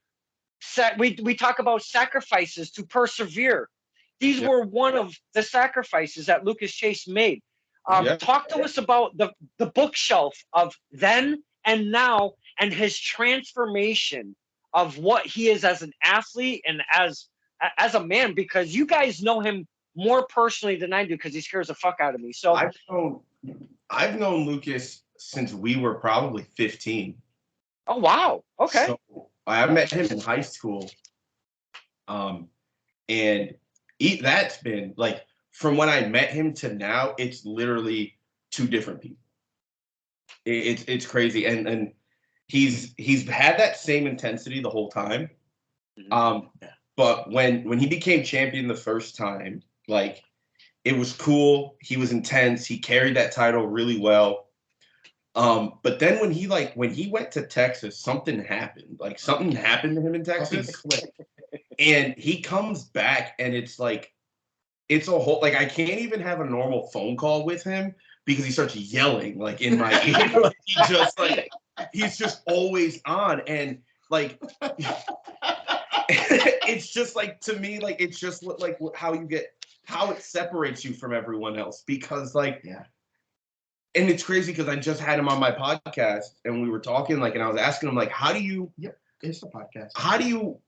we talk about sacrifices to persevere. These were one of the sacrifices that Lucas Chase made. Talk to us about the bookshelf of then and now and his transformation of what he is as an athlete and as a man, because you guys know him more personally than I do because he scares the fuck out of me. So I've known Lucas since we were probably 15. Oh, wow. Okay. So I met him in high school. And that's been like, from when I met him to now, it's literally two different people. It's crazy. And he's had that same intensity the whole time. But when he became champion the first time, like, it was cool. He was intense. He carried that title really well. But then when he went to Texas, something happened. Like, something happened to him in Texas. And he comes back and it's like, it's a whole, like, I can't even have a normal phone call with him because he starts yelling like in my ear. Like, he's just always on. And like, it's just like, to me, like, it's just like how it separates you from everyone else, because like, and it's crazy because I just had him on my podcast and we were talking, like, and I was asking him, like, how do you it's the podcast. How do you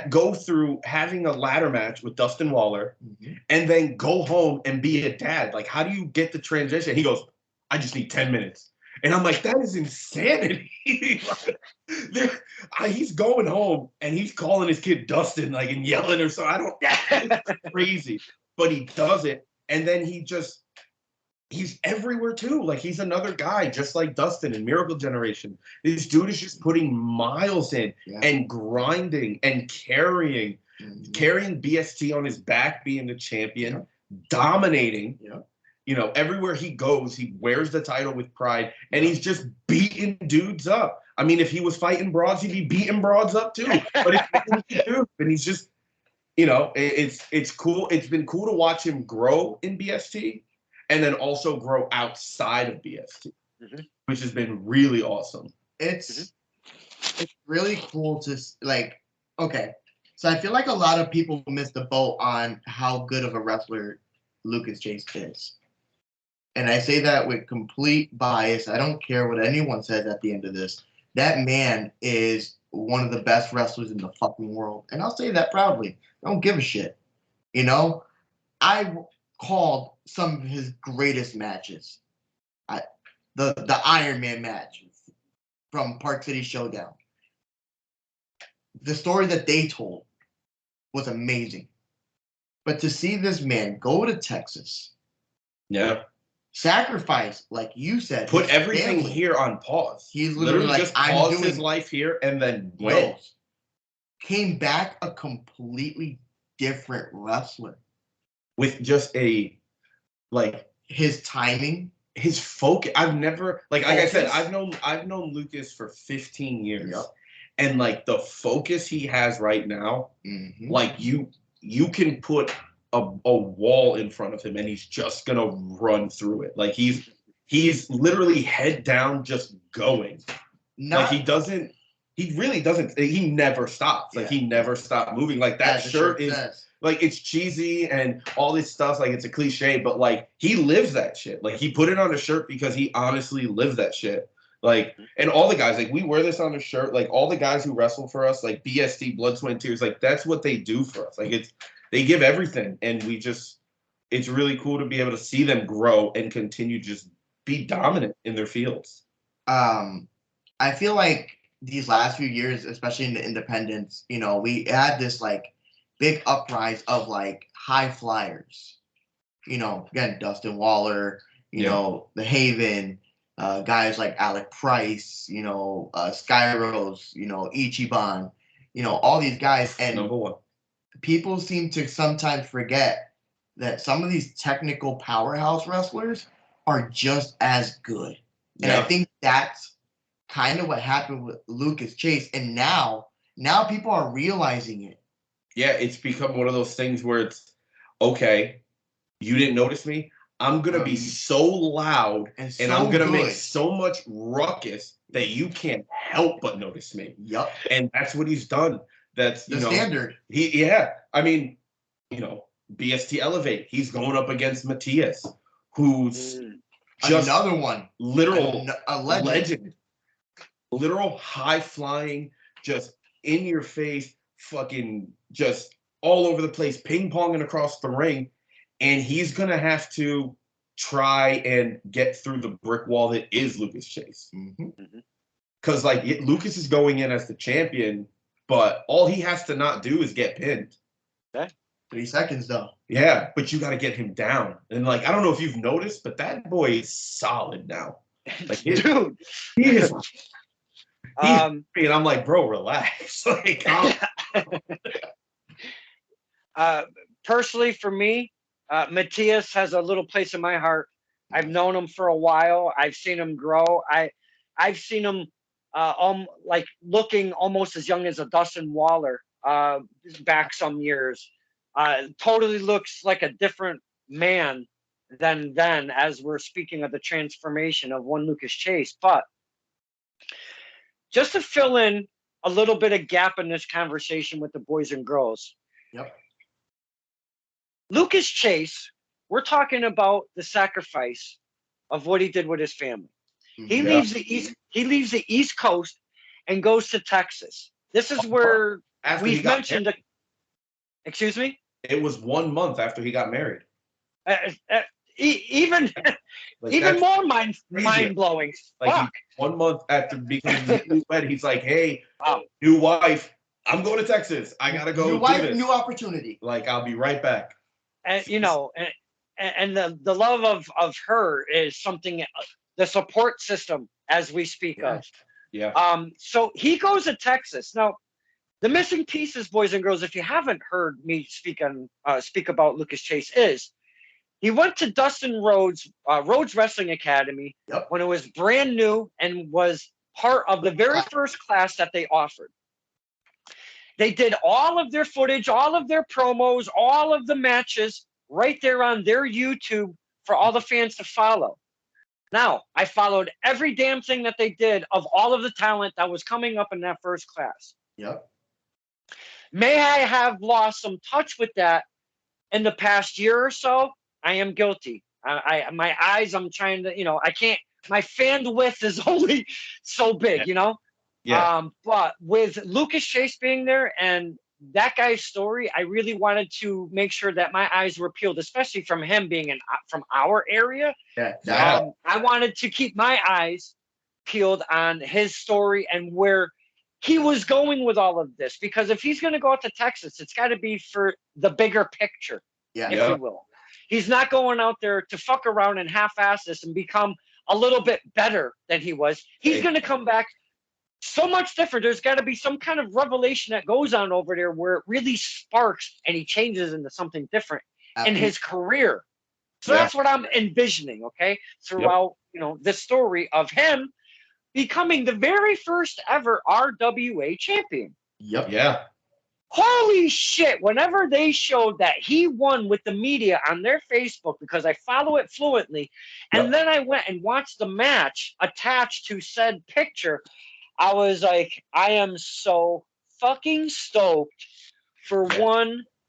go through having a ladder match with Dustin Waller and then go home and be a dad? Like, how do you get the transition? He goes, I just need 10 minutes. And I'm like, that is insanity. He's going home and he's calling his kid Dustin, like, and yelling or so. It's crazy. But he does it. And then he's everywhere too. Like, he's another guy just like Dustin in Miracle Generation. This dude is just putting miles in and grinding and carrying BST on his back, being the champion, dominating. You know, everywhere he goes, he wears the title with pride, and he's just beating dudes up. I mean, if he was fighting broads, he'd be beating broads up too. But it's dude, and he's just, you know, it's cool. It's been cool to watch him grow in BST. And then also grow outside of BST, which has been really awesome. It's really cool to, like, okay. So I feel like a lot of people miss the boat on how good of a wrestler Lucas Chase is. And I say that with complete bias. I don't care what anyone says at the end of this. That man is one of the best wrestlers in the fucking world. And I'll say that proudly. I don't give a shit. You know? I called some of his greatest matches. The Iron Man match from Park City Showdown. The story that they told was amazing. But to see this man go to Texas, sacrifice, like you said, put everything here on pause. He's literally like, just paused his life here and then went. Came back a completely different wrestler. With just his timing, his focus. I've never, like I said, I've known Lucas for 15 years. And like, the focus he has right now, like, you can put a wall in front of him and he's just gonna run through it. Like, he's literally head down, just going. He really doesn't, he never stops. Like, he never stopped moving. Like, that shirt is like, it's cheesy and all this stuff, like, it's a cliche, but like, he lives that shit. Like, he put it on a shirt because he honestly lives that shit. Like, and all the guys, like, we wear this on a shirt, like, all the guys who wrestle for us, like BST, Blood, Sweat, and Tears, like, that's what they do for us. Like, they give everything, and it's really cool to be able to see them grow and continue to just be dominant in their fields. I feel like these last few years, especially in the independents, you know, we had this like big uprise of like high flyers. You know, again, Dustin Waller, you know, the Haven, guys like Alec Price, you know, Skyros, you know, Ichiban, you know, all these guys. And Number one. People seem to sometimes forget that some of these technical powerhouse wrestlers are just as good. And I think that's kind of what happened with Lucas Chase. And now people are realizing it. Yeah, it's become one of those things where it's okay. You didn't notice me. I'm gonna be so loud and I'm gonna make so much ruckus that you can't help but notice me. Yep. And that's what he's done. That's the standard. I mean, you know, BST Elevate. He's going up against Matthias, who's just another one. Literal a legend. Literal high flying, just in your face, fucking just all over the place, ping ponging across the ring. And he's going to have to try and get through the brick wall that is Lucas Chase. Because, like, Lucas is going in as the champion, but all he has to not do is get pinned. 3 seconds, though. Yeah, but you got to get him down. And, like, I don't know if you've noticed, but that boy is solid now. Like, dude, he is. And I'm like, bro, relax. Like, personally, for me, Matthias has a little place in my heart. I've known him for a while. I've seen him grow. I've seen him like looking almost as young as a Dustin Waller back some years. Totally looks like a different man than then, as we're speaking of the transformation of one Lucas Chase. But just to fill in a little bit of gap in this conversation with the boys and girls. Yep. Lucas Chase, we're talking about the sacrifice of what he did with his family. He leaves the East Coast and goes to Texas. This is where we've mentioned excuse me? It was 1 month after he got married. Even more mind blowing. Like 1 month after becoming wed, he's like, "Hey, new wife, I'm going to Texas. I gotta go. New wife, new opportunity. Like, I'll be right back." And you know, and the love of her is something, the support system as we speak of. Yeah. So he goes to Texas. Now, the missing pieces, boys and girls, if you haven't heard me speak about Lucas Chase, is he went to Dustin Rhodes Wrestling Academy when it was brand new and was part of the very first class that they offered. They did all of their footage, all of their promos, all of the matches right there on their YouTube for all the fans to follow. Now, I followed every damn thing that they did of all of the talent that was coming up in that first class. Yep. May I have lost some touch with that in the past year or so? I am guilty. My eyes, I'm trying to, you know, I can't, my fan width is only so big, you know? Yeah. But with Lucas Chase being there and that guy's story, I really wanted to make sure that my eyes were peeled, especially from him being from our area. Yeah. I wanted to keep my eyes peeled on his story and where he was going with all of this. Because if he's going to go out to Texas, it's got to be for the bigger picture, if you will. He's not going out there to fuck around and half-ass this and become a little bit better than he was. He's going to come back so much different. There's got to be some kind of revelation that goes on over there where it really sparks and he changes into something different in his career. So that's what I'm envisioning, okay, throughout you know the story of him becoming the very first ever RWA champion. Yep. Yeah. Holy shit, whenever they showed that he won with the media on their Facebook, because I follow it fluently, and then I went and watched the match attached to said picture, I was like, I am so fucking stoked for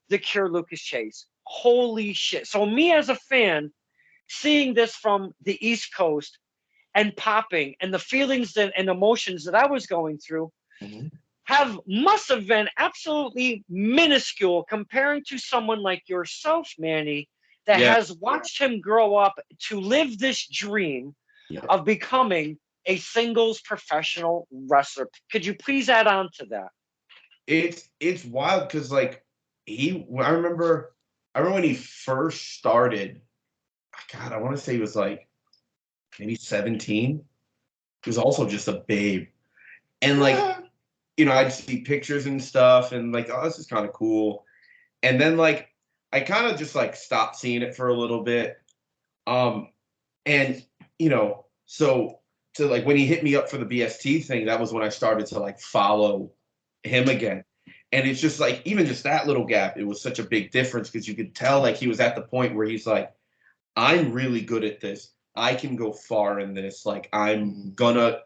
the Cure Lucas Chase. Holy shit. So me as a fan, seeing this from the East Coast and popping and the feelings and emotions that I was going through, must have been absolutely minuscule comparing to someone like yourself, Manny, that has watched him grow up to live this dream of becoming a singles professional wrestler. Could you please add on to that? It's wild because like I remember when he first started. God, I want to say he was like maybe 17. He was also just a babe, and like I'd see pictures and stuff, and like, oh, this is kind of cool. And then like I kind of just like stopped seeing it for a little bit. And so to like when he hit me up for the BST thing, that was when I started to like follow him again. And it's just like even just that little gap, it was such a big difference because you could tell like he was at the point where he's like, I'm really good at this. I can go far in this. Like I'm gonna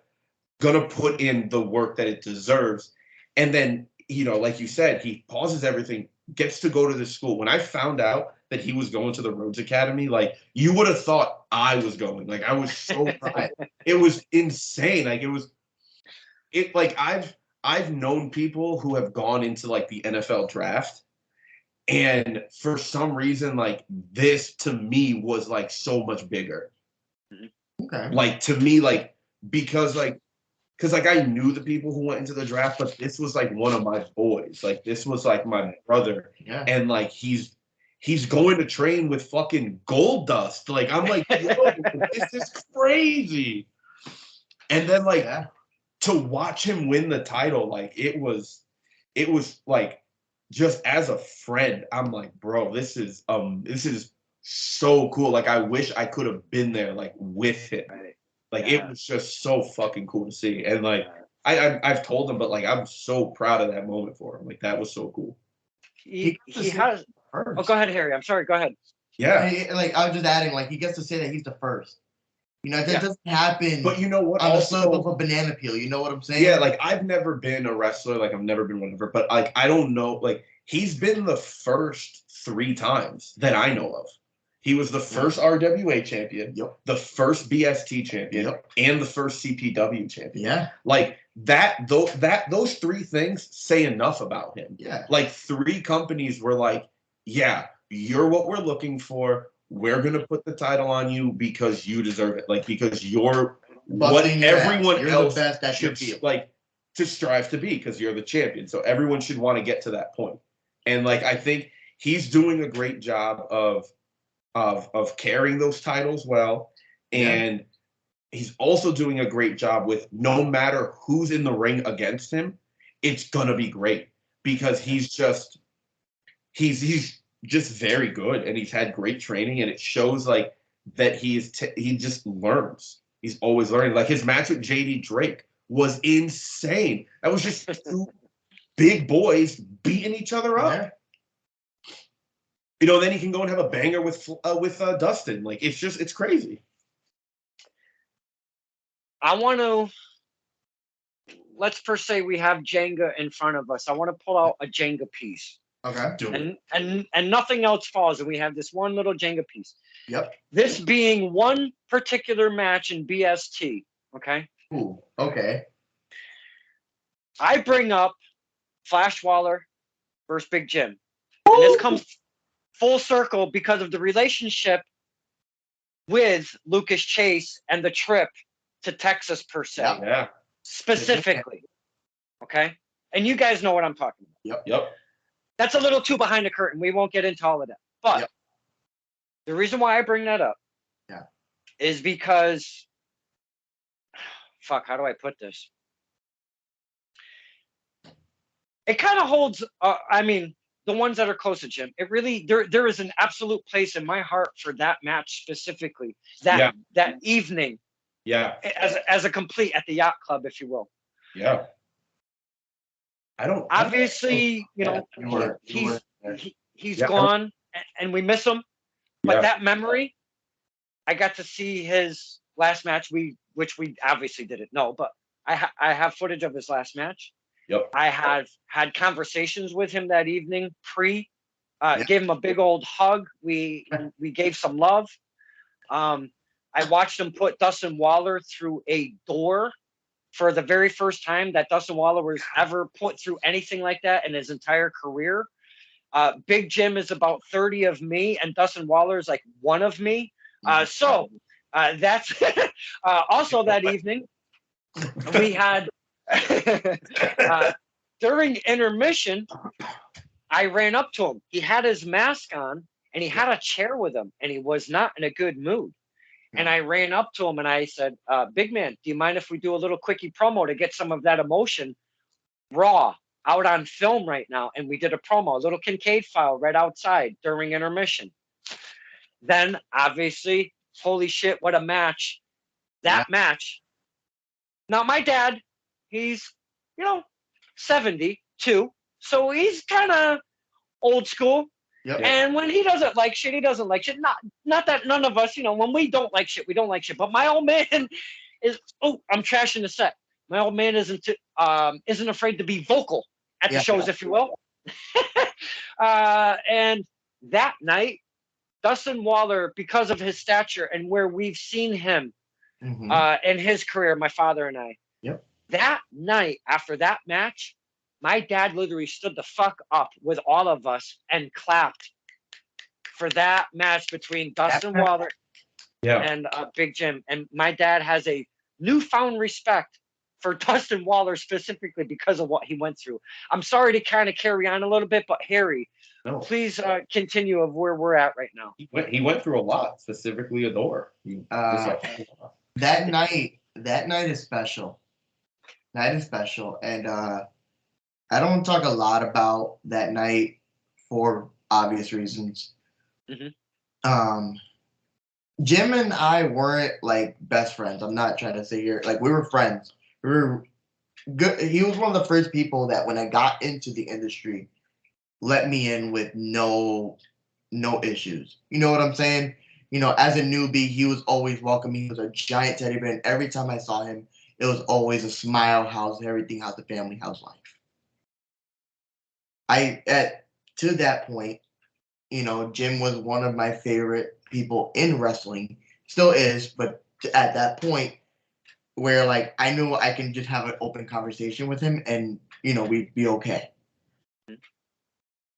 put in the work that it deserves. And then, like you said, he pauses everything, gets to go to this school. When I found out that he was going to the Rhodes Academy, like you would have thought I was going. Like I was so proud. It was insane. Like like I've known people who have gone into like the NFL draft. And for some reason, like this to me was like so much bigger. Okay. Like to me, like because I knew the people who went into the draft, but this was like one of my boys. Like this was like my brother. Yeah. And like he's going to train with fucking Gold Dust. Like I'm like, yo, this is crazy. And then like to watch him win the title, like it was like just as a friend, I'm like, bro, this is so cool. Like I wish I could have been there like with him. Like it was just so fucking cool to see. And like I've told him, but like I'm so proud of that moment for him. Like that was so cool. He has. Oh, go ahead, Harry. I'm sorry. Go ahead. Yeah. Like I was just adding, like he gets to say that he's the first. That doesn't happen. But you know what? On the slope of a banana peel. You know what I'm saying? Yeah. Like I've never been a wrestler. Like I've never been whatever. But like I don't know. Like he's been the first 3 times that I know of. He was the first RWA champion, the first BST champion, and the first CPW champion. Yeah. Like those 3 things say enough about him. Yeah. Like 3 companies were like, yeah, you're what we're looking for. We're gonna put the title on you because you deserve it. Like because you're what everyone else the best should like to strive to be because you're the champion. So everyone should want to get to that point. And like I think he's doing a great job of carrying those titles well, and he's also doing a great job with no matter who's in the ring against him, it's gonna be great because he's just very good and he's had great training and it shows like that he just learns. He's always learning. Like his match with JD Drake was insane. That was just 2 big boys beating each other up. Yeah. Then he can go and have a banger with Dustin. Like it's crazy. I want to. Let's first say we have Jenga in front of us. I want to pull out a Jenga piece. Okay. And nothing else falls, and we have this one little Jenga piece. Yep. This being one particular match in BST. Okay. Ooh. Okay. I bring up Flash Waller versus Big Jim, and this comes full circle because of the relationship with Lucas Chase and the trip to Texas per se. Yeah. Specifically. Okay? And you guys know what I'm talking about. Yep. That's a little too behind the curtain. We won't get into all of that. But the reason why I bring that up is because how do I put this? It kind of holds the ones that are close to Jim, it really there is an absolute place in my heart for that match specifically. That evening. Yeah. As a complete at the yacht club, if you will. Yeah. Obviously, he's gone and we miss him. But that memory, I got to see his last match, which we obviously didn't know, but I have footage of his last match. Yep. I have had conversations with him that evening. Gave him a big old hug. We gave some love. I watched him put Dustin Waller through a door for the very first time that Dustin Waller was ever put through anything like that in his entire career. Big Jim is about 30 of me, and Dustin Waller is like 1 of me. So that's also that evening. we had during intermission, I ran up to him. He had his mask on and he had a chair with him and he was not in a good mood. And I ran up to him and I said, big man, do you mind if we do a little quickie promo to get some of that emotion raw out on film right now? And we did a promo, a little Kincaid file right outside during intermission. Then obviously, holy shit, what a match. That match. Now my dad, he's, 72. So he's kind of old school. Yep. And when he doesn't like shit, he doesn't like shit. Not that none of us, when we don't like shit, we don't like shit. But my old man is, I'm trashing the set. My old man isn't afraid to be vocal at the shows, if you will. And that night, Dustin Waller, because of his stature and where we've seen him in his career, my father and I, that night after that match, my dad literally stood the fuck up with all of us and clapped for that match between Dustin Waller and Big Jim. And my dad has a newfound respect for Dustin Waller specifically because of what he went through. I'm sorry to kind of carry on a little bit, but Harry, please continue of where we're at right now. He went through a lot, specifically Adore. That night is special. Night is special, and I don't talk a lot about that night for obvious reasons. Jim and I weren't like best friends. I'm not trying to say here, like we were friends. We were good. He was one of the first people that when I got into the industry, let me in with no issues. You know what I'm saying? As a newbie, he was always welcoming. He was a giant teddy bear, and every time I saw him, it was always a smile. How's everything? How's the family? How's life? To that point, Jim was one of my favorite people in wrestling. Still is, but at that point where like I knew I can just have an open conversation with him and we'd be okay.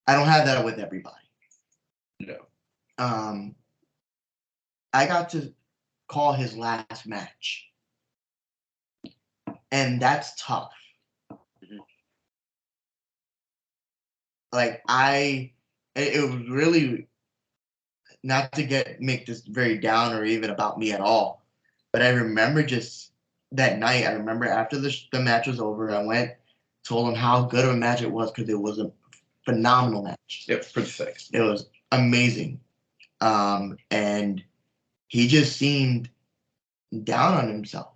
I don't have that with everybody. No. I got to call his last match. And that's tough. Like it was really, not to make this very down or even about me at all, but I remember just that night. I remember after the match was over, I went, told him how good of a match it was because it was a phenomenal match. It was pretty sick. It was amazing, and he just seemed down on himself,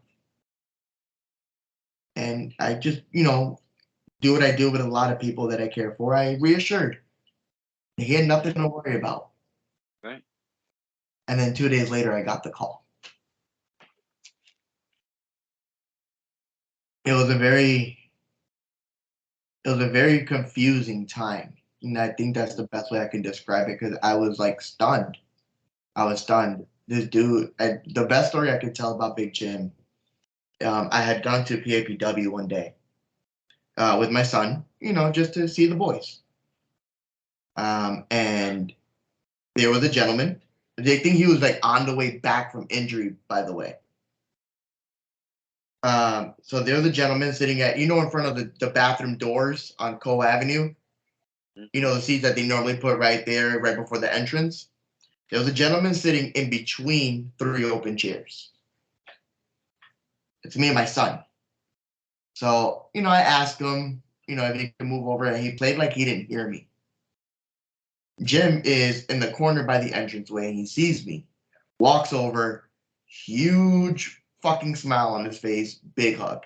and I just do what I do with a lot of people that I care for. I reassured. He had nothing to worry about. Right. And then 2 days later, I got the call. It was a very confusing time. And I think that's the best way I can describe it because I was like stunned. I was stunned. This dude, the best story I could tell about Big Jim, I had gone to PAPW one day with my son, just to see the boys. And there was a gentleman. They think he was like on the way back from injury, by the way. So there was a gentleman sitting at, in front of the bathroom doors on Cole Avenue. The seats that they normally put right there, right before the entrance. There was a gentleman sitting in between 3 open chairs. It's me and my son. So, I asked him, if he could move over, and he played like he didn't hear me. Jim is in the corner by the entranceway, and he sees me, walks over, huge fucking smile on his face, big hug.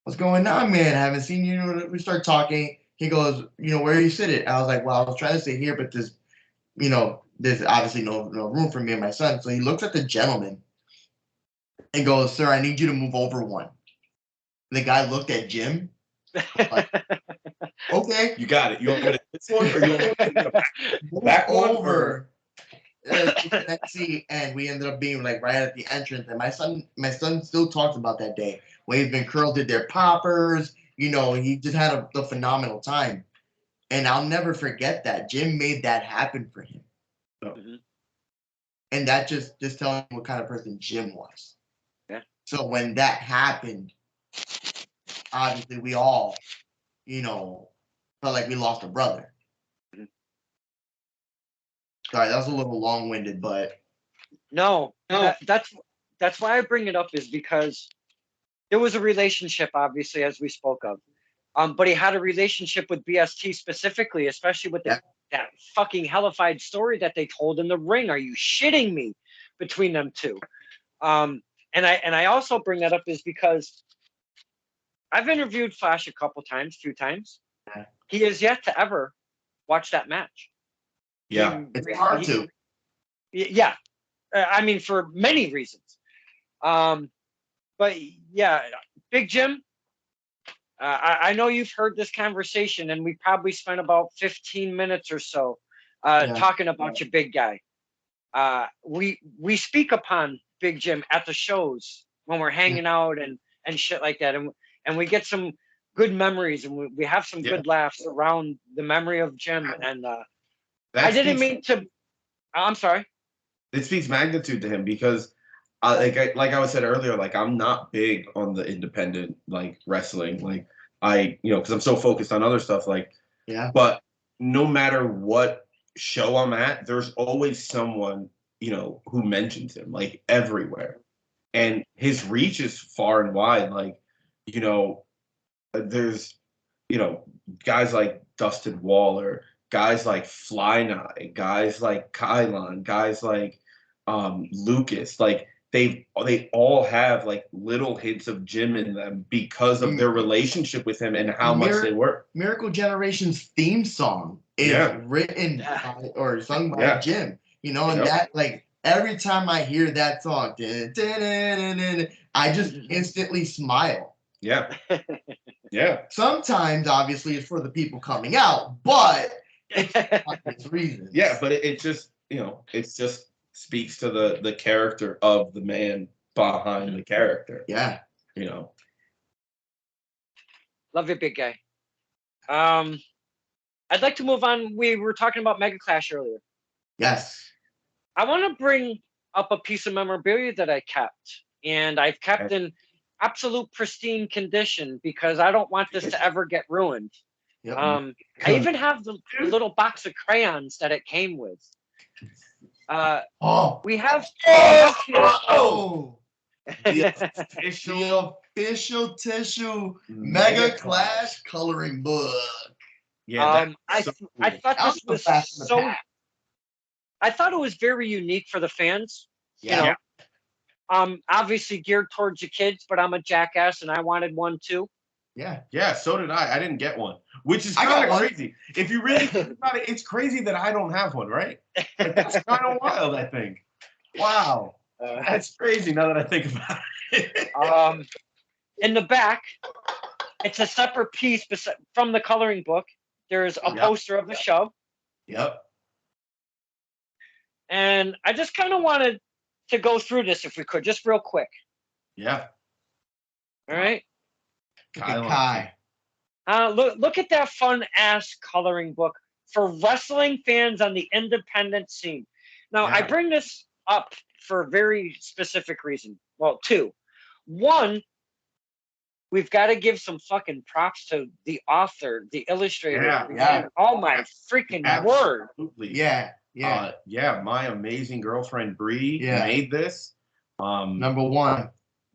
What's going on, man? I haven't seen you. We start talking. He goes, where are you sitting? I was like, well, I was trying to sit here, but there's obviously no room for me and my son. So he looks at the gentleman and goes, sir, I need you to move over one. The guy looked at Jim. Like, okay. You got it. You want me to this one or you want me to back over? And we ended up being like right at the entrance. And my son still talks about that day when he's been curled, did their poppers. He just had a phenomenal time. And I'll never forget that. Jim made that happen for him. Mm-hmm. And that just telling you what kind of person Jim was. Yeah. So when that happened, obviously we all, you know, felt like we lost a brother. Sorry, that was a little long-winded, but No, that's why I bring it up, is because there was a relationship, obviously, as we spoke of. But he had a relationship with BST specifically, especially with that fucking hellified story that they told in the ring. Are you shitting me? Between them two. And I also bring that up is because I've interviewed Flash a few times. He has yet to ever watch that match. Yeah, it's hard to. Yeah, I mean, for many reasons. But yeah, Big Jim, I know you've heard this conversation, and we probably spent about 15 minutes or so talking about your big guy. We speak upon Big Jim at the shows when we're hanging out and shit like that, and we get some good memories, and we have some good laughs around the memory of Jim. And I didn't mean to. I'm sorry. It speaks magnitude to him because, like I was said earlier, like I'm not big on the independent like wrestling, like because I'm so focused on other stuff, like But no matter what show I'm at, there's always someone who mentions him like everywhere, and his reach is far and wide. Like there's guys like Dustin Waller, guys like Fly Night, guys like Kylon, guys like Lucas, like they all have like little hints of Jim in them because of their relationship with him and how much they work. Miracle Generation's theme song is written by, or sung by Jim. And that, like, every time I hear that song, I just instantly smile. Yeah. Yeah. Sometimes, obviously, it's for the people coming out, but it's reasons. Yeah, but it just, it's just speaks to the character of the man behind the character. Yeah. Love you, big guy. I'd like to move on. We were talking about Mega Clash earlier. Yes. I want to bring up a piece of memorabilia that I kept, and I've kept in absolute pristine condition because I don't want this to ever get ruined. Yep. I even have the little box of crayons that it came with. We have the official tissue Mega Clash coloring book. Yeah, I thought this was so. I thought it was very unique for the fans. Yeah. Obviously geared towards the kids, but I'm a jackass and I wanted one too. Yeah. Yeah, so did I. I didn't get one, which is kind of crazy. If you really think about it, it's crazy that I don't have one, right? Like, that's kind of wild, I think. Wow. That's crazy now that I think about it. In the back, it's a separate piece from the coloring book. There's a poster of the show. Yep. And I just kind of wanted to go through this if we could, just real quick. Yeah. All right. Kai. Look at that fun ass coloring book for wrestling fans on the independent scene. Now, I bring this up for a very specific reason. Well, two. One, we've got to give some fucking props to the author, the illustrator. Yeah. Oh my freaking word. Absolutely. Yeah. My amazing girlfriend Bree made this. Number one.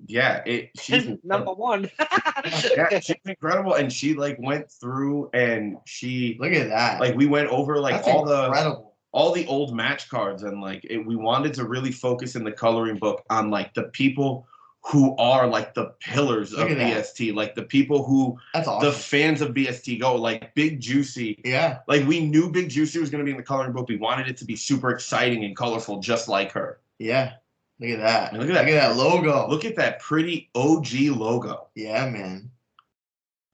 Yeah, she's number one. Yeah, she's incredible, and she like went through and she look at that. Like we went over like that's incredible. all the old match cards, and like we wanted to really focus in the coloring book on like the people who are like the pillars of BST, like the people who the fans of BST go, like Big Juicy. Yeah. Like we knew Big Juicy was going to be in the coloring book. We wanted it to be super exciting and colorful, just like her. Yeah. Look at that. And look at that logo. Look at that pretty OG logo. Yeah, man.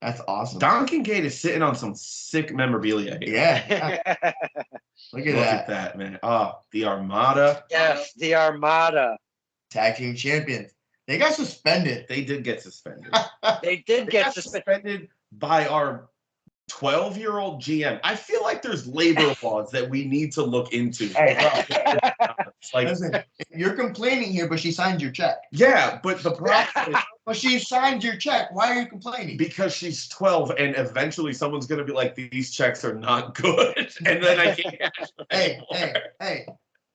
That's awesome. Donkey Gate is sitting on some sick memorabilia here. Yeah. Look at that, man. Oh, the Armada. Yes, the Armada. Tag team champions. They got suspended. They did get suspended. They did get suspended by our 12-year-old GM. I feel like there's labor laws that we need to look into. Hey, bro. Like, listen, you're complaining here, but she signed your check. Yeah, but the problem is, but she signed your check. Why are you complaining? Because she's 12, and eventually someone's gonna be like, "These checks are not good," and then I can't cash them hey,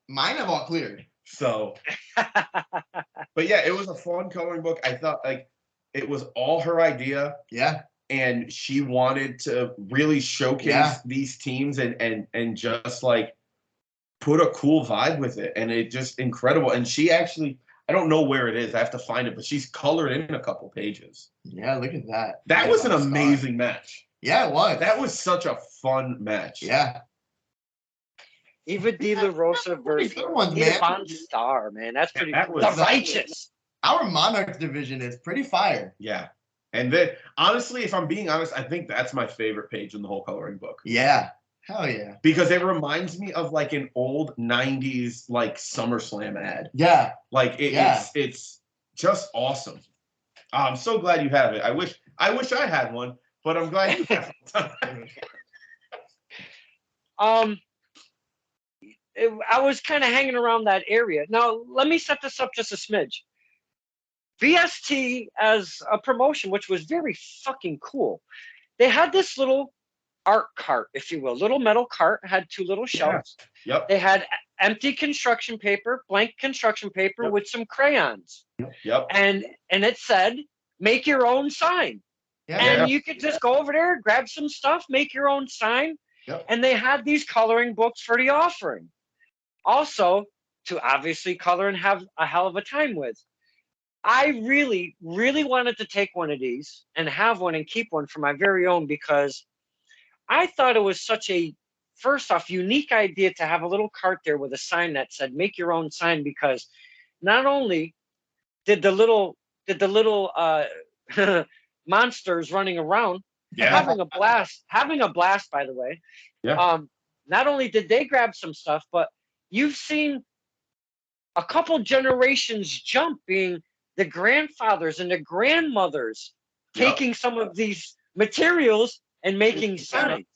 mine have all cleared. So, but yeah, it was a fun coloring book. I thought like it was all her idea. Yeah. And she wanted to really showcase these teams and just like put a cool vibe with it. And it just incredible. And she actually, I don't know where it is. I have to find it, but she's colored in a couple pages. Yeah, look at that. That was an amazing match. Yeah, it was. That was such a fun match. Yeah. Eva De La Rosa versus Von Star, man. That's pretty cool. The Righteous. Our Monarchs division is pretty fire. Yeah. And then, honestly, if I'm being honest, I think that's my favorite page in the whole coloring book. Yeah. Hell yeah. Because it reminds me of like an old 90s like SummerSlam ad. Yeah. Like it's just awesome. I'm so glad you have it. I wish I had one, but I'm glad you have it. I was kind of hanging around that area. Now, let me set this up just a smidge. VST as a promotion, which was very fucking cool. They had this little art cart, if you will, little metal cart, had two little shelves. Yeah. Yep. They had empty construction paper, blank construction paper with some crayons. Yep. And it said, make your own sign. Yeah. And you could just go over there, grab some stuff, make your own sign. Yep. And they had these coloring books for the offering. Also, to obviously color and have a hell of a time with. I really, really wanted to take one of these and have one and keep one for my very own because I thought it was such a, first off, unique idea to have a little cart there with a sign that said, make your own sign, because not only did the little monsters running around having a blast, by the way. Yeah. Not only did they grab some stuff, but you've seen a couple generations jump, being the grandfathers and the grandmothers taking some of these materials and making signs.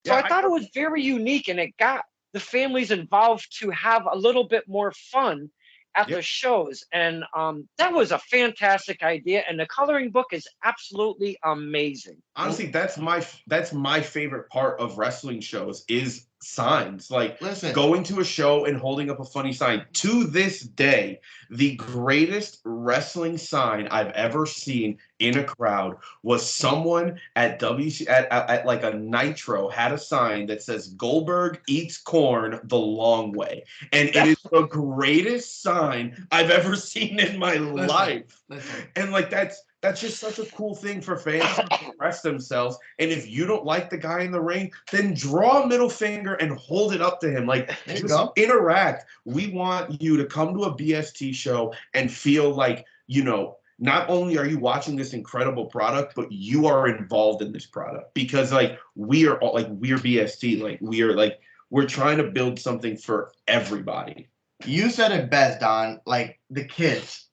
So I thought it was very unique, and it got the families involved to have a little bit more fun at the shows. And that was a fantastic idea, and the coloring book is absolutely amazing. Honestly, that's my favorite part of wrestling shows is signs. Like, listen, going to a show and holding up a funny sign. To this day, the greatest wrestling sign I've ever seen in a crowd was someone at at like a Nitro had a sign that says Goldberg eats corn the long way, and it is the greatest sign I've ever seen in my life. And like that's just such a cool thing for fans to express themselves. And if you don't like the guy in the ring, then draw a middle finger and hold it up to him. Like, just interact. We want you to come to a BST show and feel like, you know, not only are you watching this incredible product, but you are involved in this product. Because like we're BST. Like we're trying to build something for everybody. You said it best, Don. Like the kids.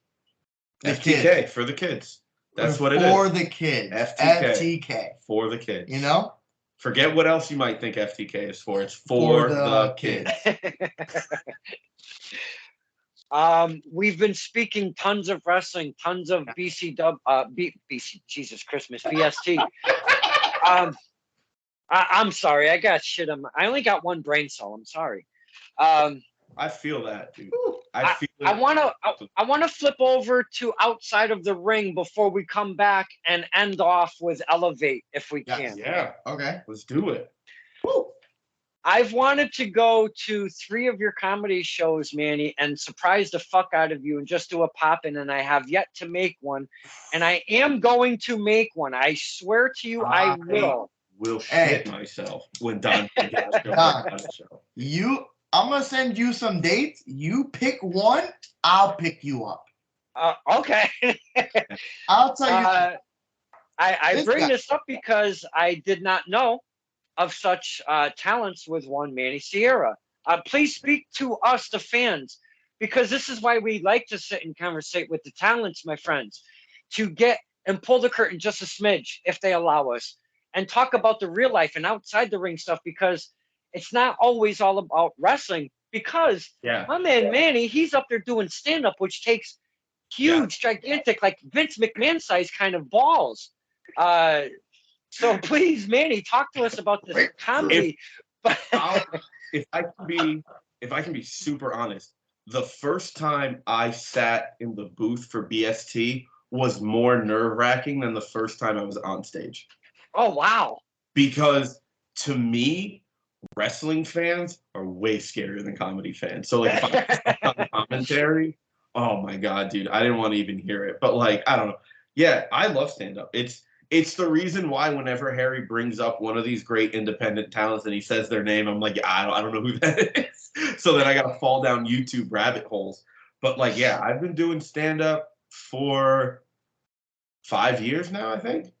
FTK for the kids. That's what it is. For the kids. FTK. For the kids. You know? Forget what else you might think FTK is for. It's for the kids. We've been speaking tons of wrestling, tons of BC, Jesus Christmas, BST. I'm sorry. I got shit. I only got one brain cell. I'm sorry. I feel that, dude. I want to flip over to outside of the ring before we come back and end off with Elevate, if we can. Yeah. Okay. Let's do it. Woo. I've wanted to go to 3 of your comedy shows, Manny, and surprise the fuck out of you and just do a pop-in, and I have yet to make one. And I am going to make one. I swear to you, I will. Will shit myself when Don gets on the show. I'm going to send you some dates. You pick one, I'll pick you up. Okay. I'll tell you. I bring this up because I did not know of such talents with one Manny Sierra. Please speak to us, the fans, because this is why we like to sit and conversate with the talents, my friends, to get and pull the curtain just a smidge if they allow us. and talk about the real life and outside the ring stuff, because it's not always all about wrestling. Because my man Manny, he's up there doing stand-up, which takes huge, gigantic, like Vince McMahon size kind of balls. So please, Manny, talk to us about this comedy. If I can be super honest, the first time I sat in the booth for BST was more nerve-wracking than the first time I was on stage. Oh wow! Because to me, wrestling fans are way scarier than comedy fans. So like, if I on commentary, oh my god, dude, I didn't want to even hear it. But like, I don't know. Yeah, I love stand-up. It's the reason why whenever Harry brings up one of these great independent talents and he says their name, I'm like, yeah, I don't know who that is. So then I got to fall down YouTube rabbit holes. But like, yeah, I've been doing stand-up for 5 years now, I think.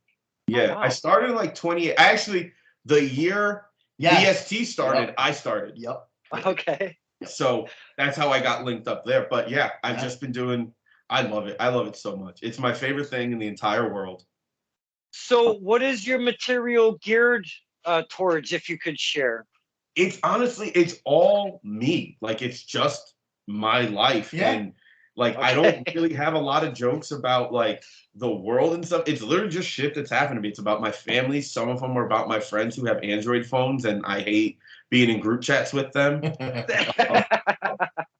Yeah, oh, wow. I started in like 20. Actually, the year BST started, I started. Yep. Okay. So that's how I got linked up there. But yeah, I've just been doing. I love it. I love it so much. It's my favorite thing in the entire world. So, what is your material geared towards, if you could share? It's honestly, it's all me. Like, it's just my life. Yeah. And like, I don't really have a lot of jokes about like the world and stuff. It's literally just shit that's happened to me. It's about my family. Some of them are about my friends who have Android phones, and I hate being in group chats with them.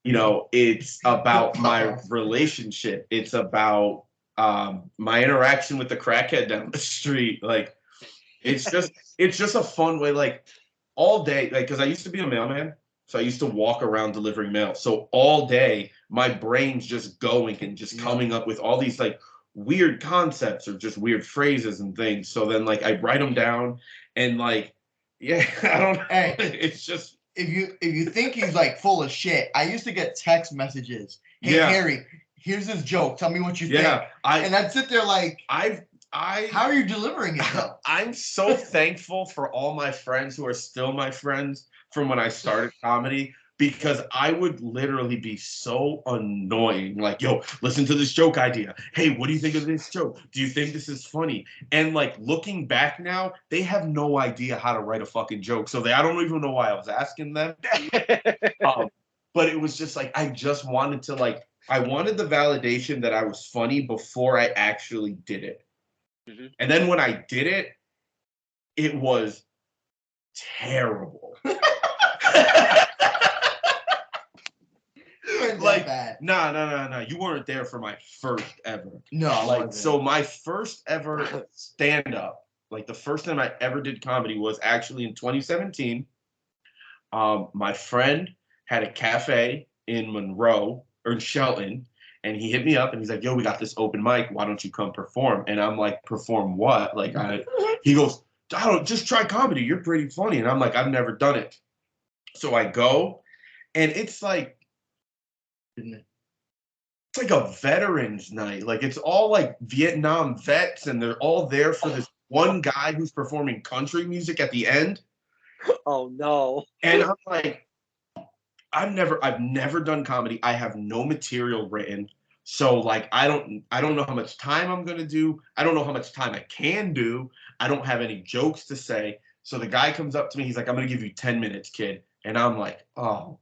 You know, it's about my relationship. It's about my interaction with the crackhead down the street. Like, it's just a fun way. Like, all day, like, because I used to be a mailman, so I used to walk around delivering mail. So all day, my brain's just going and just coming up with all these like weird concepts or just weird phrases and things. So then, like, I write them down, and like, yeah, I don't know. Hey, it's just. If you think he's like full of shit, I used to get text messages. Hey Harry, here's this joke. Tell me what you think. And I'd sit there like, how are you delivering it though? I'm so thankful for all my friends who are still my friends from when I started comedy, because I would literally be so annoying. Like, yo, listen to this joke idea. Hey, what do you think of this joke? Do you think this is funny? And like, looking back now, they have no idea how to write a fucking joke. So I don't even know why I was asking them. But it was just like, I just wanted to like, I wanted the validation that I was funny before I actually did it. Mm-hmm. And then when I did it, it was terrible. Like, no. You weren't there for my first ever. No. Like, so my first ever stand-up, like the first time I ever did comedy was actually in 2017. My friend had a cafe in Monroe or in Shelton, and he hit me up and he's like, yo, we got this open mic. Why don't you come perform? And I'm like, perform what? Like, he goes, I don't, just try comedy. You're pretty funny. And I'm like, I've never done it. So I go, and it's like a veterans night. Like, it's all like Vietnam vets, and they're all there for this one guy who's performing country music at the end. Oh no. And I'm like, I've never done comedy. I have no material written. So like, I don't know how much time I'm going to do. I don't know how much time I can do. I don't have any jokes to say. So the guy comes up to me. He's like, I'm going to give you 10 minutes, kid. And I'm like, oh,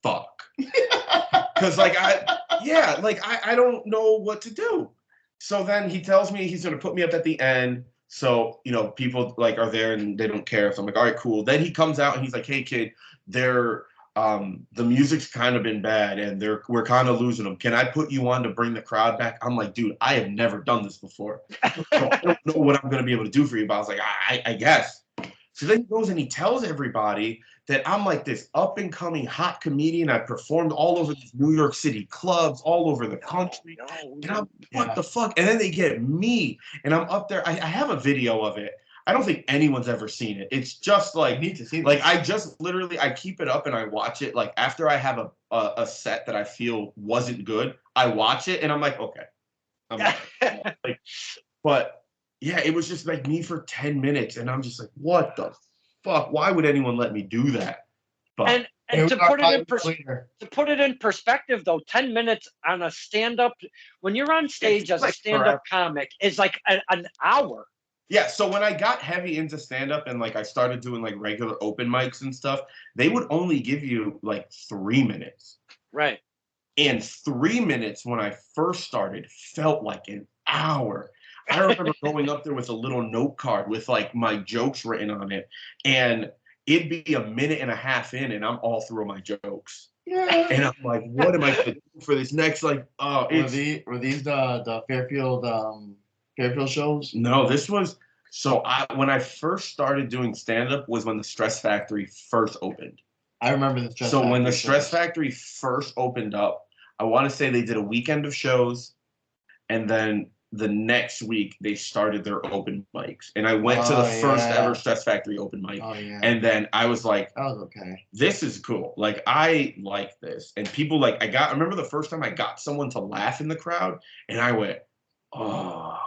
fuck. Because like, I don't know what to do. So then he tells me he's going to put me up at the end. So, you know, people like are there and they don't care. So I'm like, all right, cool. Then he comes out and he's like, hey, kid, the music's kind of been bad and we're kind of losing them. Can I put you on to bring the crowd back? I'm like, dude, I have never done this before. So I don't know what I'm going to be able to do for you. But I was like, I guess. So then he goes and he tells everybody that I'm like this up and coming hot comedian. I performed all over these New York City clubs, all over the country. And I'm, what the fuck? And then they get me, and I'm up there. I have a video of it. I don't think anyone's ever seen it. It's just like, you need to see like, I just literally, I keep it up and I watch it. Like, after I have a set that I feel wasn't good, I watch it and I'm like, okay. Like, but yeah, it was just like me for 10 minutes. And I'm just like, what the fuck? Why would anyone let me do that? But and to put it in perspective, though, 10 minutes on a stand-up, when you're on stage as a stand-up comic, is like an hour. Yeah, so when I got heavy into stand-up and like I started doing like regular open mics and stuff, they would only give you like 3 minutes. Right. And 3 minutes when I first started felt like an hour. I remember going up there with a little note card with like my jokes written on it, and it'd be a minute and a half in, and I'm all through my jokes. Yeah. And I'm like, what am I gonna do for this next? Like, oh, were these the Fairfield shows? No, this was when I first started doing stand up was when the Stress Factory first opened. I remember the Stress So Factory when the shows. Stress Factory first opened up, I want to say they did a weekend of shows, and then the next week they started their open mics. And I went to the first ever Stress Factory open mic. Oh, yeah. And then I was like, that was okay. This is cool. Like I like this. And people like I remember the first time I got someone to laugh in the crowd, and I went, oh.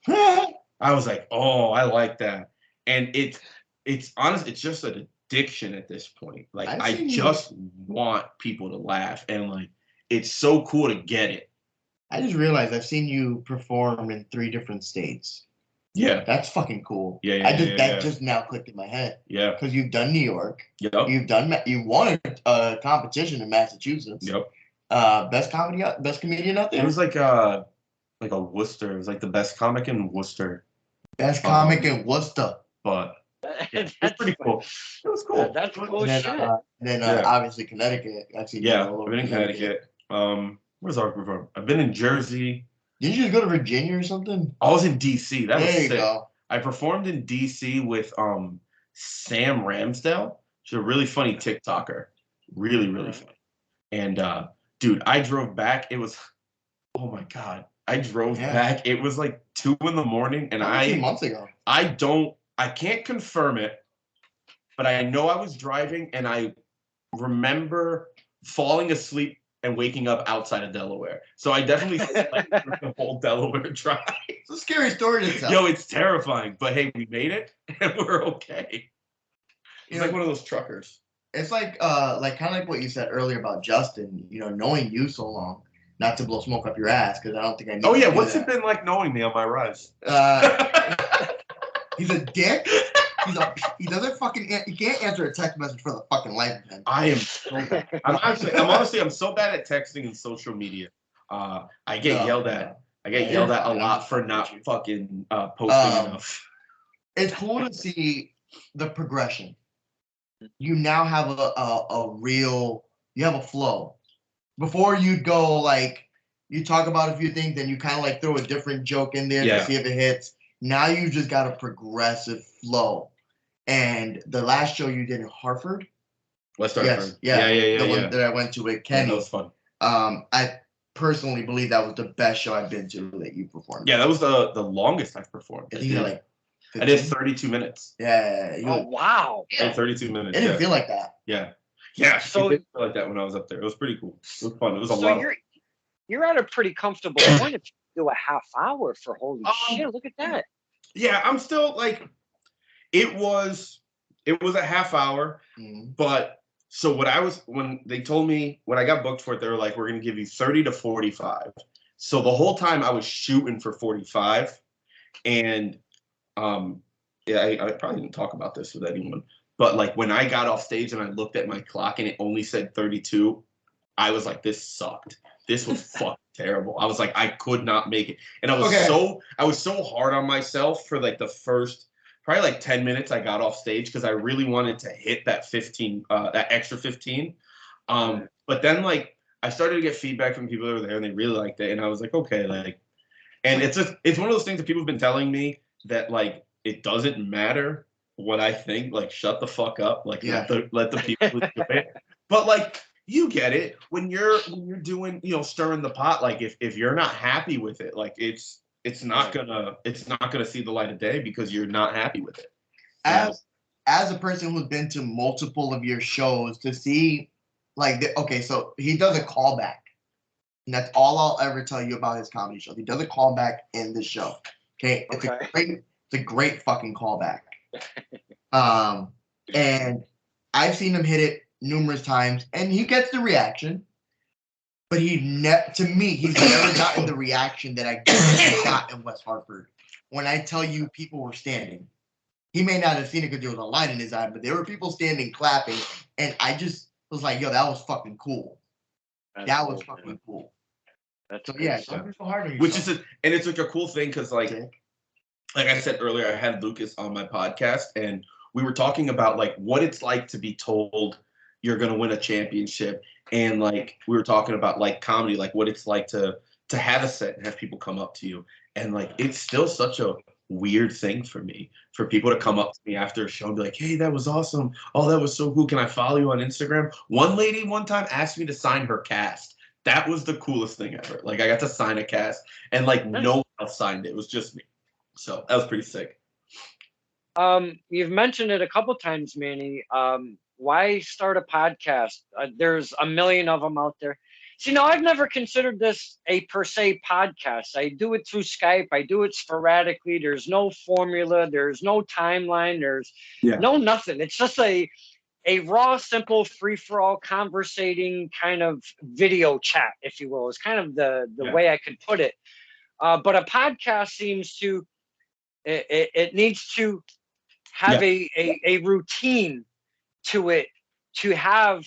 I was like, oh, I like that. And it's honest, it's just an addiction at this point. Like I just want people to laugh, and like it's so cool to get it. I just realized I've seen you perform in 3 different states. Yeah. That's fucking cool. Yeah. That just now clicked in my head. Yeah. Because you've done New York. Yep. You won a competition in Massachusetts. Yep. Best comedian out there? It was like a Worcester. It was like the best comic in Worcester. Best comic in Worcester. But yeah, it's pretty cool. It was cool. That's cool shit. Obviously Connecticut. I've been in Connecticut. Where's our group from? I've been in Jersey. Didn't you just go to Virginia or something? I was in DC. That was sick. There you go. I performed in DC with Sam Ramsdale. She's a really funny TikToker. Really, really funny. And dude, I drove back. It was, oh my God. I drove back. It was like 2 a.m, and a few months ago. I can't confirm it, but I know I was driving, and I remember falling asleep and waking up outside of Delaware. So I definitely slept through the whole Delaware drive. It's a scary story to tell. Yo, it's terrifying, but hey, we made it, and we're okay. It's like one of those truckers. It's like kind of like what you said earlier about Justin. Knowing you so long, not to blow smoke up your ass, because I don't think I need. Oh yeah, what's it been like knowing me on my rise? He's a dick. He doesn't fucking. He can't answer a text message for the fucking life of him. I am so bad. I'm so bad at texting and social media. I get yelled at. I get yelled at a lot for not fucking posting enough. It's cool to see the progression. You now have you have a flow. Before you'd go like you talk about a few things, then you kind of like throw a different joke in there to see if it hits. Now you just got a progressive flow. And the last show you did in Hartford, West Hartford, the one that I went to with Kenny, that was fun. I personally believe that was the best show I've been to that you performed. Yeah, that was the longest I've performed. I think like 15? I did 32 minutes. Yeah. Wow. I did 32 minutes. It didn't feel like that. Yeah. So it didn't feel like that when I was up there. It was pretty cool. It was fun. It was a lot. You're at a pretty comfortable point if you do a half hour for holy shit. Look at that. Yeah, I'm still like, it was a half hour, but so when they told me, when I got booked for it, they were like, we're going to give you 30 to 45. So the whole time I was shooting for 45, and I probably didn't talk about this with anyone, but like when I got off stage and I looked at my clock and it only said 32, I was like, this sucked. This was fucking terrible. I was like, I could not make it. And I was so hard on myself for like the first probably like 10 minutes I got off stage because I really wanted to hit that 15, that extra 15. But then like I started to get feedback from people that were there and they really liked it. And I was like, okay, like, and it's one of those things that people have been telling me that like, it doesn't matter what I think, like shut the fuck up. Like let the people do it. But like, you get it when you're doing, stirring the pot. Like if you're not happy with it, like it's not gonna see the light of day because you're not happy with it. As a person who's been to multiple of your shows, to see so he does a callback, and that's all I'll ever tell you about his comedy show. He does a callback in the show. Okay, it's a great fucking callback. And I've seen him hit it numerous times, and he gets the reaction. but to me, he's never gotten the reaction that I got in West Hartford. When I tell you people were standing, he may not have seen it because there was a light in his eye, but there were people standing clapping, and I just was like, "Yo, that was fucking cool. That was fucking cool." That's so yeah, don't be so hard on yourself. And it's like a cool thing because like I said earlier, I had Lucas on my podcast, and we were talking about like what it's like to be told you're gonna win a championship, and like we were talking about like comedy, like what it's like to have a set and have people come up to you, and like it's still such a weird thing for me for people to come up to me after a show and be like, "Hey, that was awesome! Oh, that was so cool! Can I follow you on Instagram?" One lady one time asked me to sign her cast. That was the coolest thing ever. Like I got to sign a cast, and like no one else signed it. It was just me. So that was pretty sick. You've mentioned it a couple times, Manny. Why start a podcast? There's a million of them out there. See, now I've never considered this a per se podcast. I do it through Skype. I do it sporadically. There's no formula. There's no timeline. There's no nothing. It's just a raw, simple, free-for-all conversating kind of video chat, if you will. It's kind of the way I could put it. But a podcast seems to it needs to have a routine to it to have,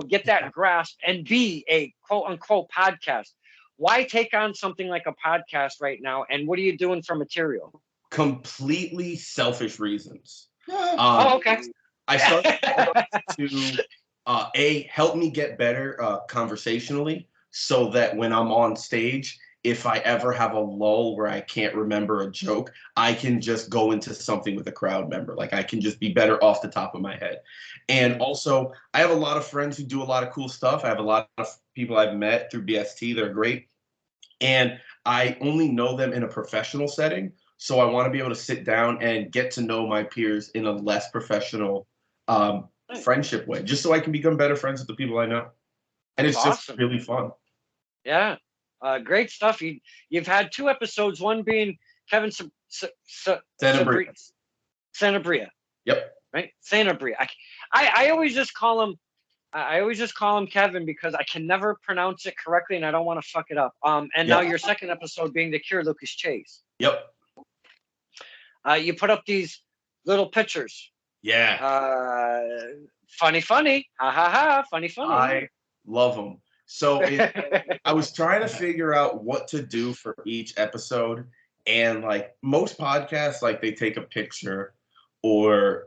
get that grasp and be a quote unquote podcast. Why take on something like a podcast right now? And what are you doing for material? Completely selfish reasons. Okay. I started to help me get better conversationally, so that when I'm on stage, if I ever have a lull where I can't remember a joke, I can just go into something with a crowd member. Like I can just be better off the top of my head. And also, I have a lot of friends who do a lot of cool stuff. I have a lot of people I've met through BST that are great. And I only know them in a professional setting. So I want to be able to sit down and get to know my peers in a less professional friendship way, just so I can become better friends with the people I know. And it's awesome. Just really fun. Yeah. Great stuff. You've had 2 episodes, one being Kevin Sanabria. Yep. Right? Sanabria. I always just call him Kevin because I can never pronounce it correctly and I don't want to fuck it up. And now your second episode being the Cure Lucas Chase. Yep. You put up these little pictures. Yeah. Funny. Ha ha ha. Funny. I love them. So I was trying to figure out what to do for each episode. And like most podcasts, like they take a picture or,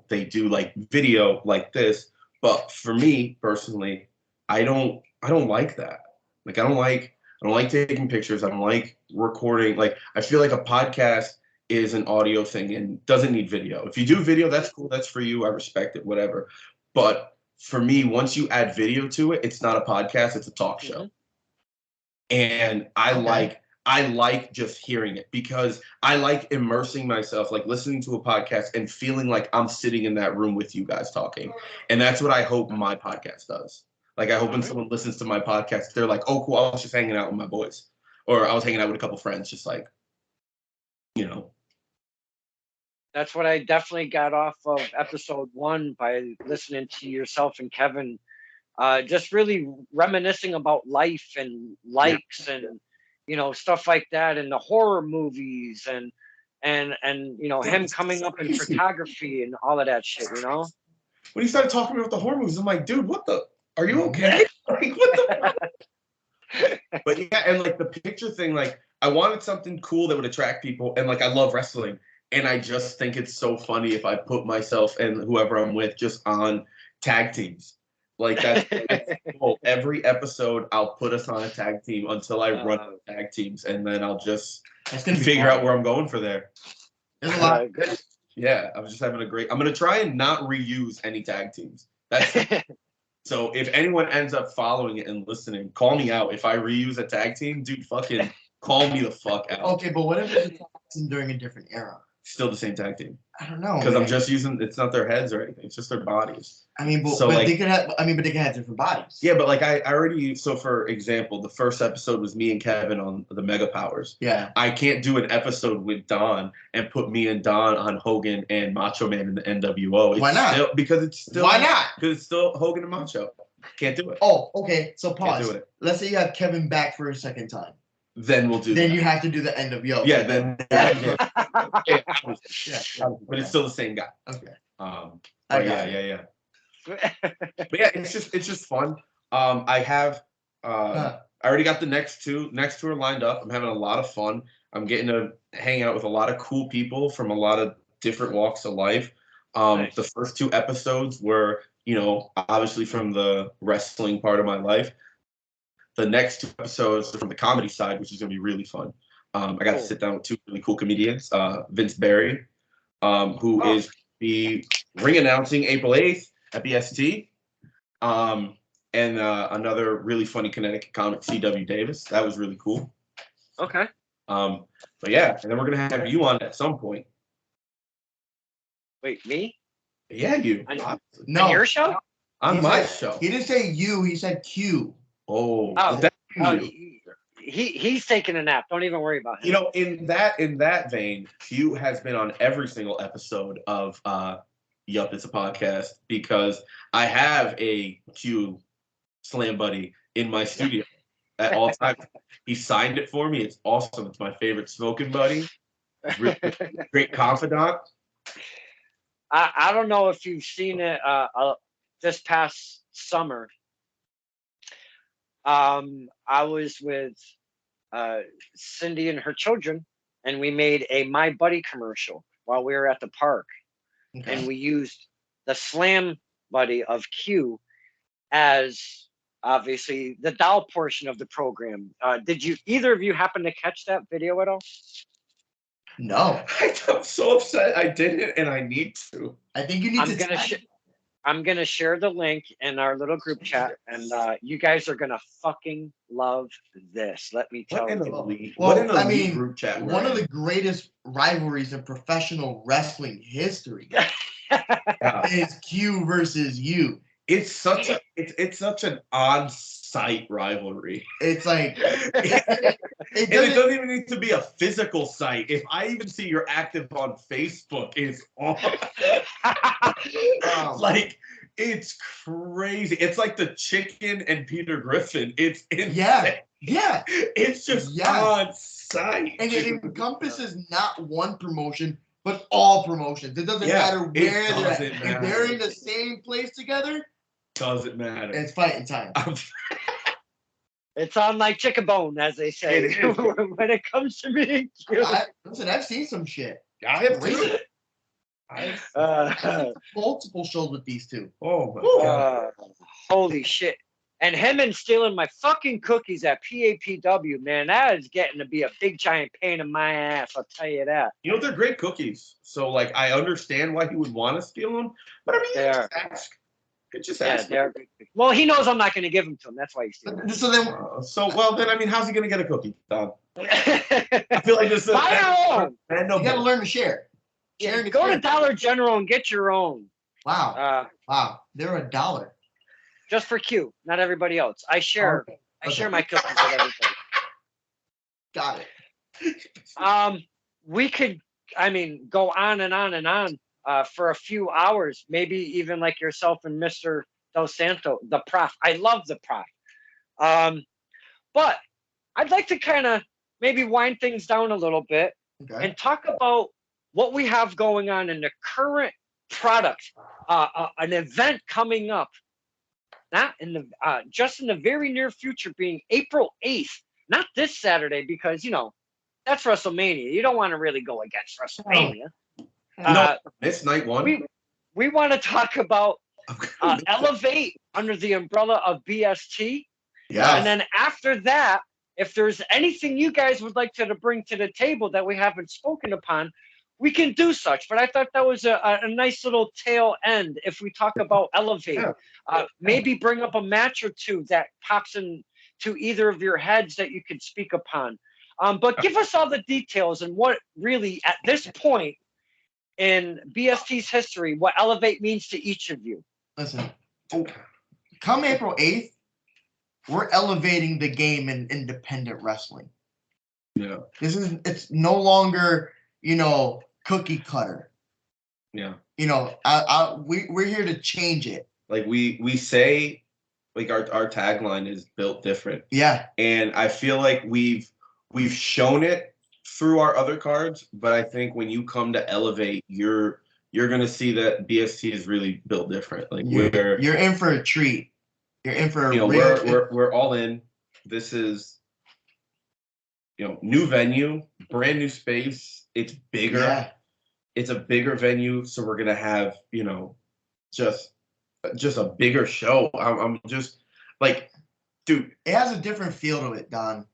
they do like video like this. But for me personally, I don't like that. Like I don't like taking pictures. I don't like recording. Like I feel like a podcast is an audio thing and doesn't need video. If you do video, that's cool. That's for you. I respect it, whatever. But for me, once you add video to it, it's not a podcast, it's a talk show. And I like just hearing it because I like immersing myself, like listening to a podcast and feeling like I'm sitting in that room with you guys talking. And that's what I hope my podcast does. Like I hope when someone listens to my podcast, they're like, "Oh, cool, I was just hanging out with my boys." Or I was hanging out with a couple friends, just like, That's what I definitely got off of episode 1 by listening to yourself and Kevin, just really reminiscing about life and likes and, stuff like that, and the horror movies and him coming up in photography and all of that shit, When he started talking about the horror movies, I'm like, dude, are you okay? Like, what the But yeah, and like the picture thing, like I wanted something cool that would attract people, and like I love wrestling. And I just think it's so funny if I put myself and whoever I'm with just on tag teams. Like that's cool. Every episode, I'll put us on a tag team until I run out of tag teams, and then I'll just figure out where I'm going for there. There's a lot. Yeah, I was just having a great. I'm gonna try and not reuse any tag teams. That's so. If anyone ends up following it and listening, call me out. If I reuse a tag team, dude, fucking call me the fuck out. Okay, but what if it's a tag team during a different era? Still the same tag team. I don't know. Because I'm just using, it's not their heads or anything. It's just their bodies. I mean, but they could have, but they could have different bodies. Yeah, but like I already, so for example, the first episode was me and Kevin on the Mega Powers. Yeah. I can't do an episode with Don and put me and Don on Hogan and Macho Man in the NWO. Why not? Because it's still. Why not? Because it's still Hogan and Macho. Can't do it. Oh, okay. So Can't do pause. it. Let's say you have Kevin back for a second time. Then we'll do Then that. you have to do the end of Yo. Yeah, then yeah, Yeah. but it's still the same guy. Okay. But yeah. But yeah, it's just fun. I have I already got the next tour lined up. I'm having a lot of fun. I'm getting to hang out with a lot of cool people from a lot of different walks of life. Nice. The first 2 episodes were, obviously from the wrestling part of my life. The next 2 episodes are from the comedy side, which is going to be really fun. I got to sit down with 2 really cool comedians, Vince Barry, who is the ring announcing April 8th at BST, and another really funny Connecticut comic, C.W. Davis. That was really cool. Okay. But yeah, and then we're going to have you on at some point. Wait, me? Yeah, you. No. On your show? On my show. He didn't say you. He said Q. He's taking a nap. Don't even worry about him. In that vein, Q has been on every single episode of Yup, It's a Podcast, because I have a Q slam buddy in my studio at all times. He signed it for me. It's awesome. It's my favorite smoking buddy. Really great confidant. I don't know if you've seen it this past summer. I was with Cindy and her children, and we made a My Buddy commercial while we were at the park. Okay. And we used the Slam Buddy of Q as obviously the doll portion of the program. Did either of you happen to catch that video at all? No. I'm so upset I didn't, and I need to. I think you need to. I'm going to share the link in our little group chat, and you guys are going to fucking love this. Let me tell you. Group chat. One of the greatest rivalries in professional wrestling history is Q versus U. It's such an on-site rivalry. It's like it doesn't even need to be a physical site. If I even see you're active on Facebook, it's on. Like, it's crazy. It's like the Chicken and Peter Griffin. It's insane. Yeah. It's just on site. And it encompasses not one promotion, but all promotions. It doesn't matter where they're at. If they're in the same place together, doesn't matter. It's fighting time. It's on like chicken bone, as they say. When it comes to me. Listen, I've seen some shit. I have multiple shows with these two. Oh my god! Holy shit! And him and stealing my fucking cookies at PAPW, man, that is getting to be a big giant pain in my ass. I'll tell you that. They're great cookies. So like, I understand why he would want to steal them, but I mean, just ask. Just ask. Well, he knows I'm not going to give them to him. That's why he's stealing. Then I mean, how's he going to get a cookie, Tom? I feel like this. Buy your own. You got to learn to share. Go to Dollar General and get your own. Wow. Wow. They're $1. Just for Q, not everybody else. I share. Okay. I share my cookies with everybody. Got it. We could, go on and on and on for a few hours, maybe even like yourself and Mr. Dos Santos, the Prof. I love the Prof. But I'd like to kind of maybe wind things down a little bit and talk about what we have going on in the current product, an event coming up, not in the just in the very near future, being April 8th, not this Saturday, because that's WrestleMania. You don't want to really go against WrestleMania. It's night one. We want to talk about Elevate under the umbrella of BST. Yeah. And then after that, if there's anything you guys would like to bring to the table that we haven't spoken upon, we can do such. But I thought that was a nice little tail end if we talk about Elevate. Maybe bring up a match or two that pops into either of your heads that you could speak upon. But give us all the details and what really, at this point in BST's history, what Elevate means to each of you. Listen, come April 8th, we're elevating the game in independent wrestling. Yeah. It's no longer, cookie cutter. Yeah. We're here to change it. Like we say like our tagline is built different. Yeah. And I feel like we've shown it through our other cards, but I think when you come to Elevate, you're gonna see that BST is really built different. Like you're in for a treat. You're in for a we're all in. This is new venue, brand new space. It's bigger. Yeah. It's a bigger venue, so we're gonna have just a bigger show. I'm just like, dude, it has a different feel to it, Don.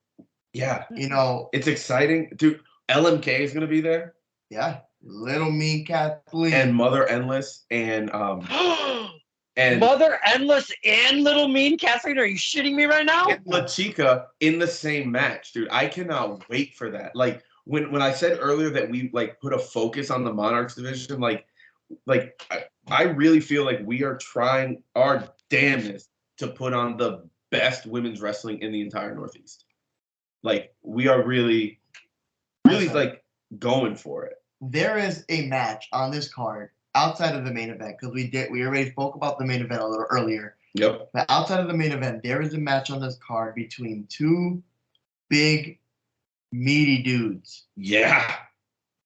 Yeah. It's exciting. Dude, LMK is going to be there. Yeah. Little Mean Kathleen. And Mother Endless and and Mother Endless and Little Mean Kathleen. Are you shitting me right now? And La Chica in the same match, dude. I cannot wait for that. Like when I said earlier that we like put a focus on the Monarchs division, like I really feel like we are trying our damnedest to put on the best women's wrestling in the entire Northeast. Like we are really like going for it. There is a match on this card outside of the main event because we already spoke about the main event a little earlier. Yep. But outside of the main event, there is a match on this card between two big, meaty dudes. Yeah.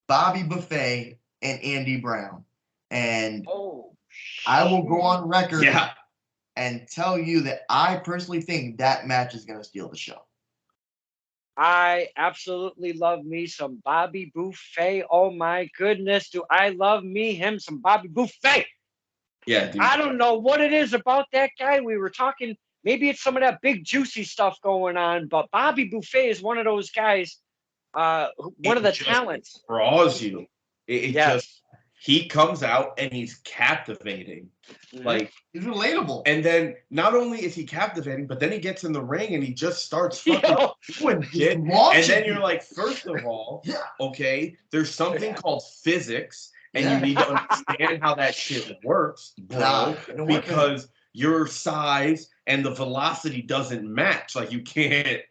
Bobby Buffet and Andy Brown. And I will go on record and tell you that I personally think that match is going to steal the show. I absolutely love me some Bobby Buffet. Oh my goodness, do I love him some Bobby Buffet. Yeah, dude. I don't know what it is about that guy. We were talking, maybe it's some of that big juicy stuff going on, but Bobby Buffet is one of those guys, one of the talents. Draws you. He comes out and he's captivating. Mm-hmm. Like he's relatable. And then not only is he captivating, but then he gets in the ring and he just starts fucking doing shit. And then you're like, first of all, okay, there's something called physics, and you need to understand how that shit works, bro. Because your size and the velocity doesn't match. Like you can't. And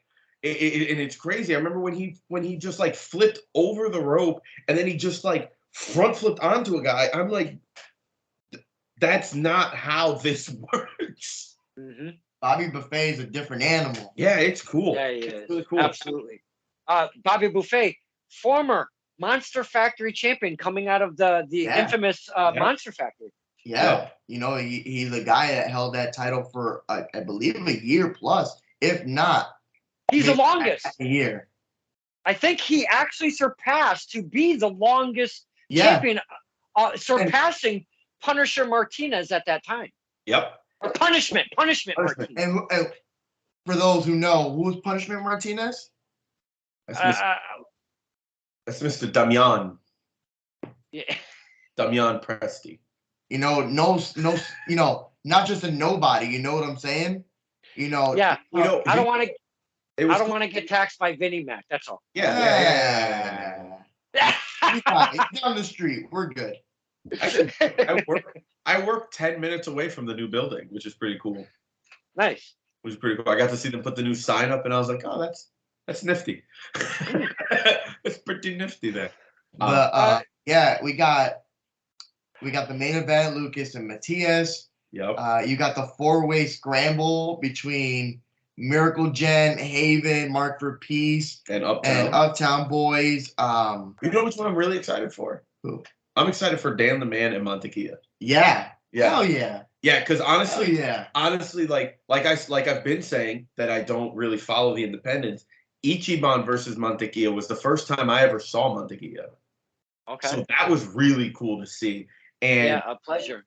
it's crazy. I remember when he just like flipped over the rope and then he just like front flipped onto a guy. I'm like, that's not how this works. Mm-hmm. Bobby Buffet is a different animal. Yeah, it's cool. Yeah, he is. Really cool. Absolutely. Bobby Buffet, former Monster Factory champion, coming out of the infamous Monster Factory. Yeah, he's a guy that held that title for I believe a year plus, if not. He's the longest. A year. I think he actually surpassed to be the longest champion, surpassing Punisher Martinez at that time. Yep. Or Punishment Martinez. And for those who know, who was Punishment Martinez? That's Mr. Damian. Yeah. Damian Presti. Not just a nobody. You know what I'm saying? Yeah. I don't want to get taxed by Vinnie Mac. That's all. Yeah. It's down the street. We're good. I work 10 minutes away from the new building, which is pretty cool. Nice. Which is pretty cool. I got to see them put the new sign up, and I was like, "Oh, that's nifty. It's pretty nifty there." We got the main event, Lucas and Matthias. Yep. You got the 4-way scramble between Miracle Jen, Haven, Mark for Peace, and Uptown Boys. You know which one I'm really excited for? Who? I'm excited for Dan the Man and Montequilla. Yeah. Hell yeah. Yeah, because honestly, like I've been saying that I don't really follow the independents. Ichiban versus Montequilla was the first time I ever saw Montequilla. Okay. So that was really cool to see. And a pleasure.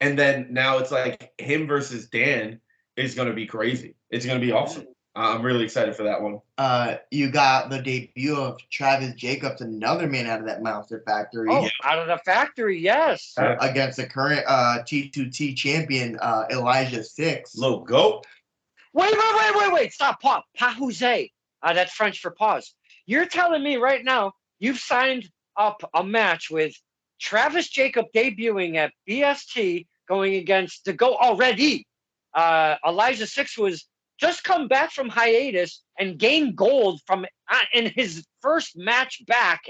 And then now it's like him versus Dan is going to be crazy. It's going to be awesome. I'm really excited for that one. You got the debut of Travis Jacobs, another man out of that Monster Factory. Oh, out of the factory, yes. Against the current T2T champion, Elijah Six. Logo. Wait. Stop. Pause. That's French for pause. You're telling me right now you've signed up a match with Travis Jacob debuting at BST going against the GO already. Elijah Six was just come back from hiatus and gained gold from in his first match back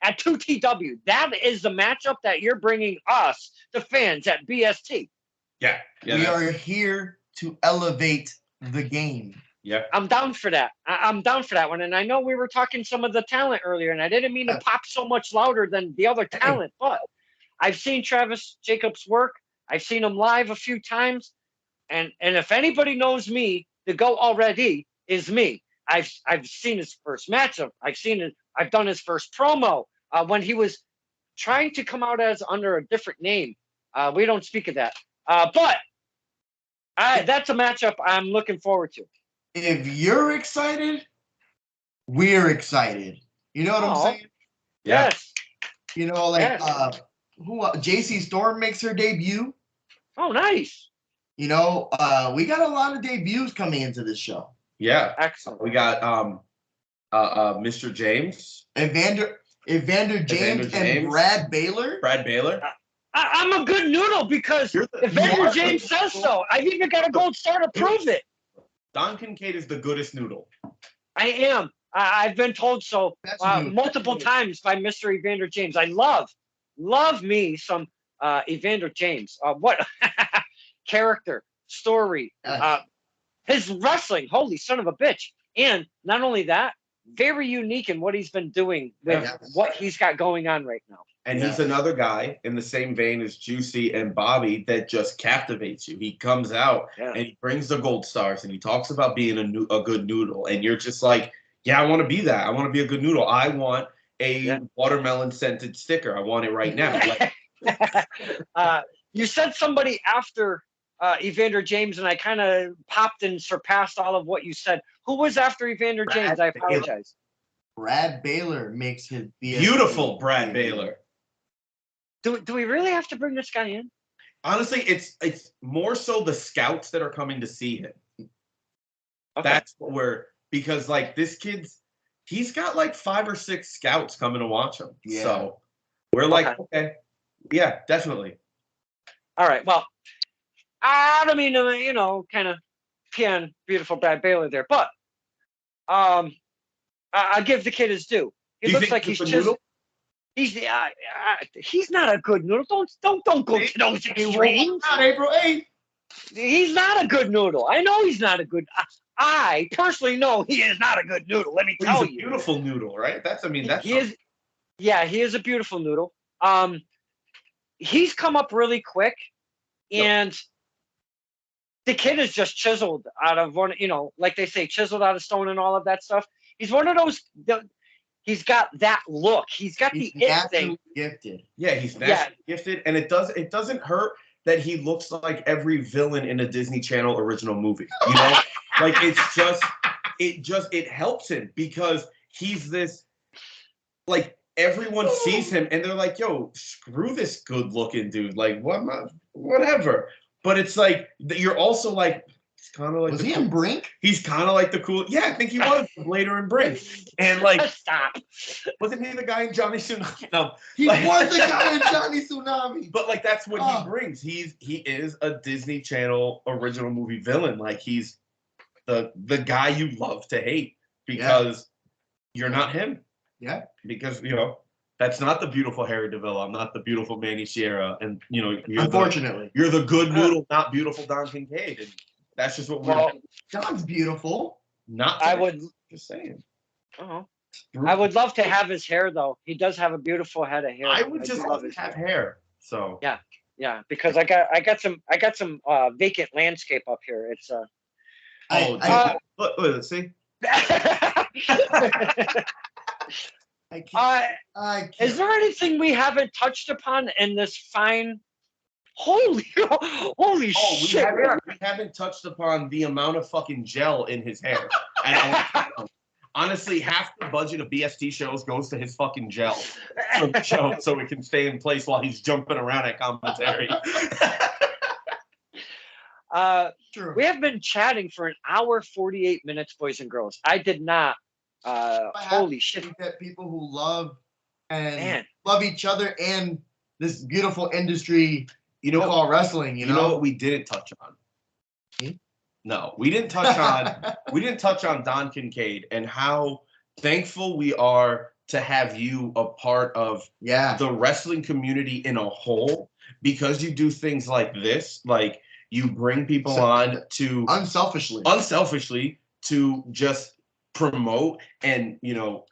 at 2TW. That is the matchup that you're bringing us, the fans, at BST. Yeah. We are here to elevate the game. Yeah. I'm down for that. I'm down for that one. And I know we were talking some of the talent earlier, and I didn't mean to pop so much louder than the other talent, but I've seen Travis Jacobs work. I've seen him live a few times. And if anybody knows me, the GOAT already is me. I've seen his first matchup. I've done his first promo when he was trying to come out as under a different name. We don't speak of that. But that's a matchup I'm looking forward to. If you're excited, we're excited. You know what I'm saying? Yes. You know, like who JC Storm makes her debut. Oh, nice. You know, we got a lot of debuts coming into this show. Yeah. Excellent. We got Mr. James. Evander James and Brad Baylor. Brad Baylor. I'm a good noodle because Evander James says so. I've even got a gold star to prove it. Don Kincaid is the goodest noodle. I am. I've been told so multiple times by Mr. Evander James. I love me some Evander James. What character, story, his wrestling. Holy son of a bitch! And not only that, very unique in what he's been doing with what he's got going on right now. And he's another guy in the same vein as Juicy and Bobby that just captivates you. He comes out and he brings the gold stars and he talks about being a good noodle. And you're just like, yeah, I want to be that. I want to be a good noodle. I want a watermelon scented sticker. I want it right now. You said somebody after Evander James, and I kind of popped and surpassed all of what you said. Who was after Evander James? I apologize. Brad Baylor makes his beautiful Brad Baylor. Do we really have to bring this guy in? Honestly, it's more so the scouts that are coming to see him. Okay. That's what because like this he's got like 5 or 6 scouts coming to watch him. Yeah. So we're like, okay, yeah, definitely. All right. Well, I don't mean to, kind of pee on beautiful Brad Baylor there, but I'll give the kid his due. He looks like he's chiseled. He's not a good noodle. Don't go to those extremes. Not April 8th. He's not a good noodle. I know he's not a good. I personally know he is not a good noodle. Let me tell you. He's a beautiful noodle, right? He is. Yeah, he is a beautiful noodle. He's come up really quick, and the kid is just chiseled out of one. Like they say, chiseled out of stone and all of that stuff. He's one of those. He's got that look. He's got the it thing. Gifted. Yeah, he's naturally gifted, and it doesn't hurt that he looks like every villain in a Disney Channel original movie. Like it helps him because he's this, like, everyone sees him and they're like, yo, screw this good looking dude. Like, whatever. But it's like you're also like, it's kind of like. Was he in Brink? He's kind of like the cool. Yeah, I think he was later in Brink. And like, stop. Wasn't he the guy in Johnny Tsunami? No, he was the guy in Johnny Tsunami. But like, that's what he brings. He is a Disney Channel original movie villain. Like, he's the guy you love to hate because you're not him. Yeah. Because that's not the beautiful Harry Davila. I'm not the beautiful Manny Sierra. And unfortunately, you're the good noodle, not beautiful Don Kincaid. And that's just what we're. Don's beautiful. Not. I would just saying. I would love to have his hair though. He does have a beautiful head of hair. I would just love to have hair. So yeah, because I got some vacant landscape up here. It's look, let's see. I can't. Is there anything we haven't touched upon in this fine? Holy shit! We haven't touched upon the amount of fucking gel in his hair. And honestly, half the budget of BST shows goes to his fucking gel from the show, so it can stay in place while he's jumping around at commentary. True. We have been chatting for an hour 48 minutes, boys and girls. I did not. Holy shit! That people who love each other and this beautiful industry. Call wrestling. You know what we didn't touch on? No, we didn't touch on Don Kincaid and how thankful we are to have you a part of the wrestling community in a whole, because you do things like this. Like, You bring people on to unselfishly to just promote and, you know,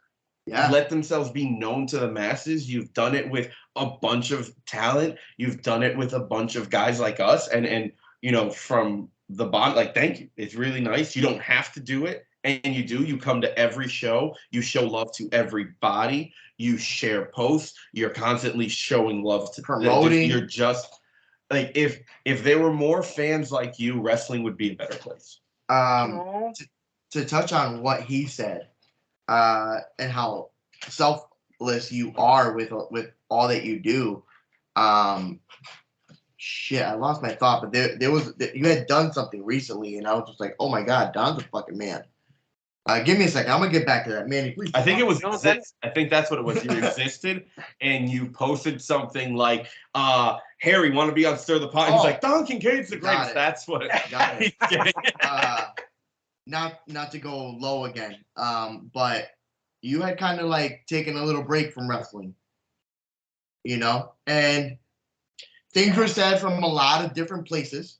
let themselves be known to the masses. You've done it with a bunch of talent. You've done it with a bunch of guys like us. And you know, from the bottom, like, thank you. It's really nice. You don't have to do it. And you do. You come to every show. You show love to everybody. You share posts. You're constantly showing love to promoting. You're just like, if there were more fans like you, wrestling would be a better place. To touch on what he said, and how selfless you are with all that you do. Shit, I lost my thought, but there was, you had done something recently, and I was just like, oh my god, Don's a fucking man. Give me a second. I'm gonna get back to that, Manny. Please. I think it was exist. I think that's what it was. You existed, and you posted something like, "Harry, want to be on Stir the Pot?" And he's like, "Don Kincaid's the greatest." That's what. Got it. Not to go low again, but you had kind of like taken a little break from wrestling, you know, and things were said from a lot of different places,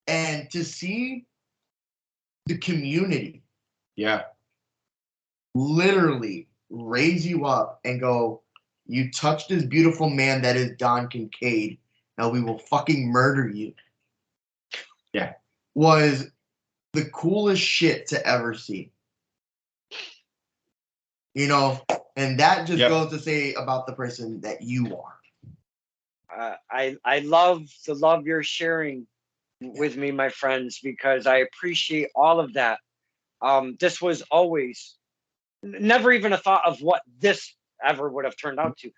and to see the community. Yeah. Literally raise you up and go, you touched this beautiful man that is Don Kincaid. Now we will fucking murder you. Yeah. Was the coolest shit to ever see. You know, and that just goes to say about the person that you are. I love the love you're sharing with me, my friends, because I appreciate all of that. This was always never even a thought of what this ever would have turned out to.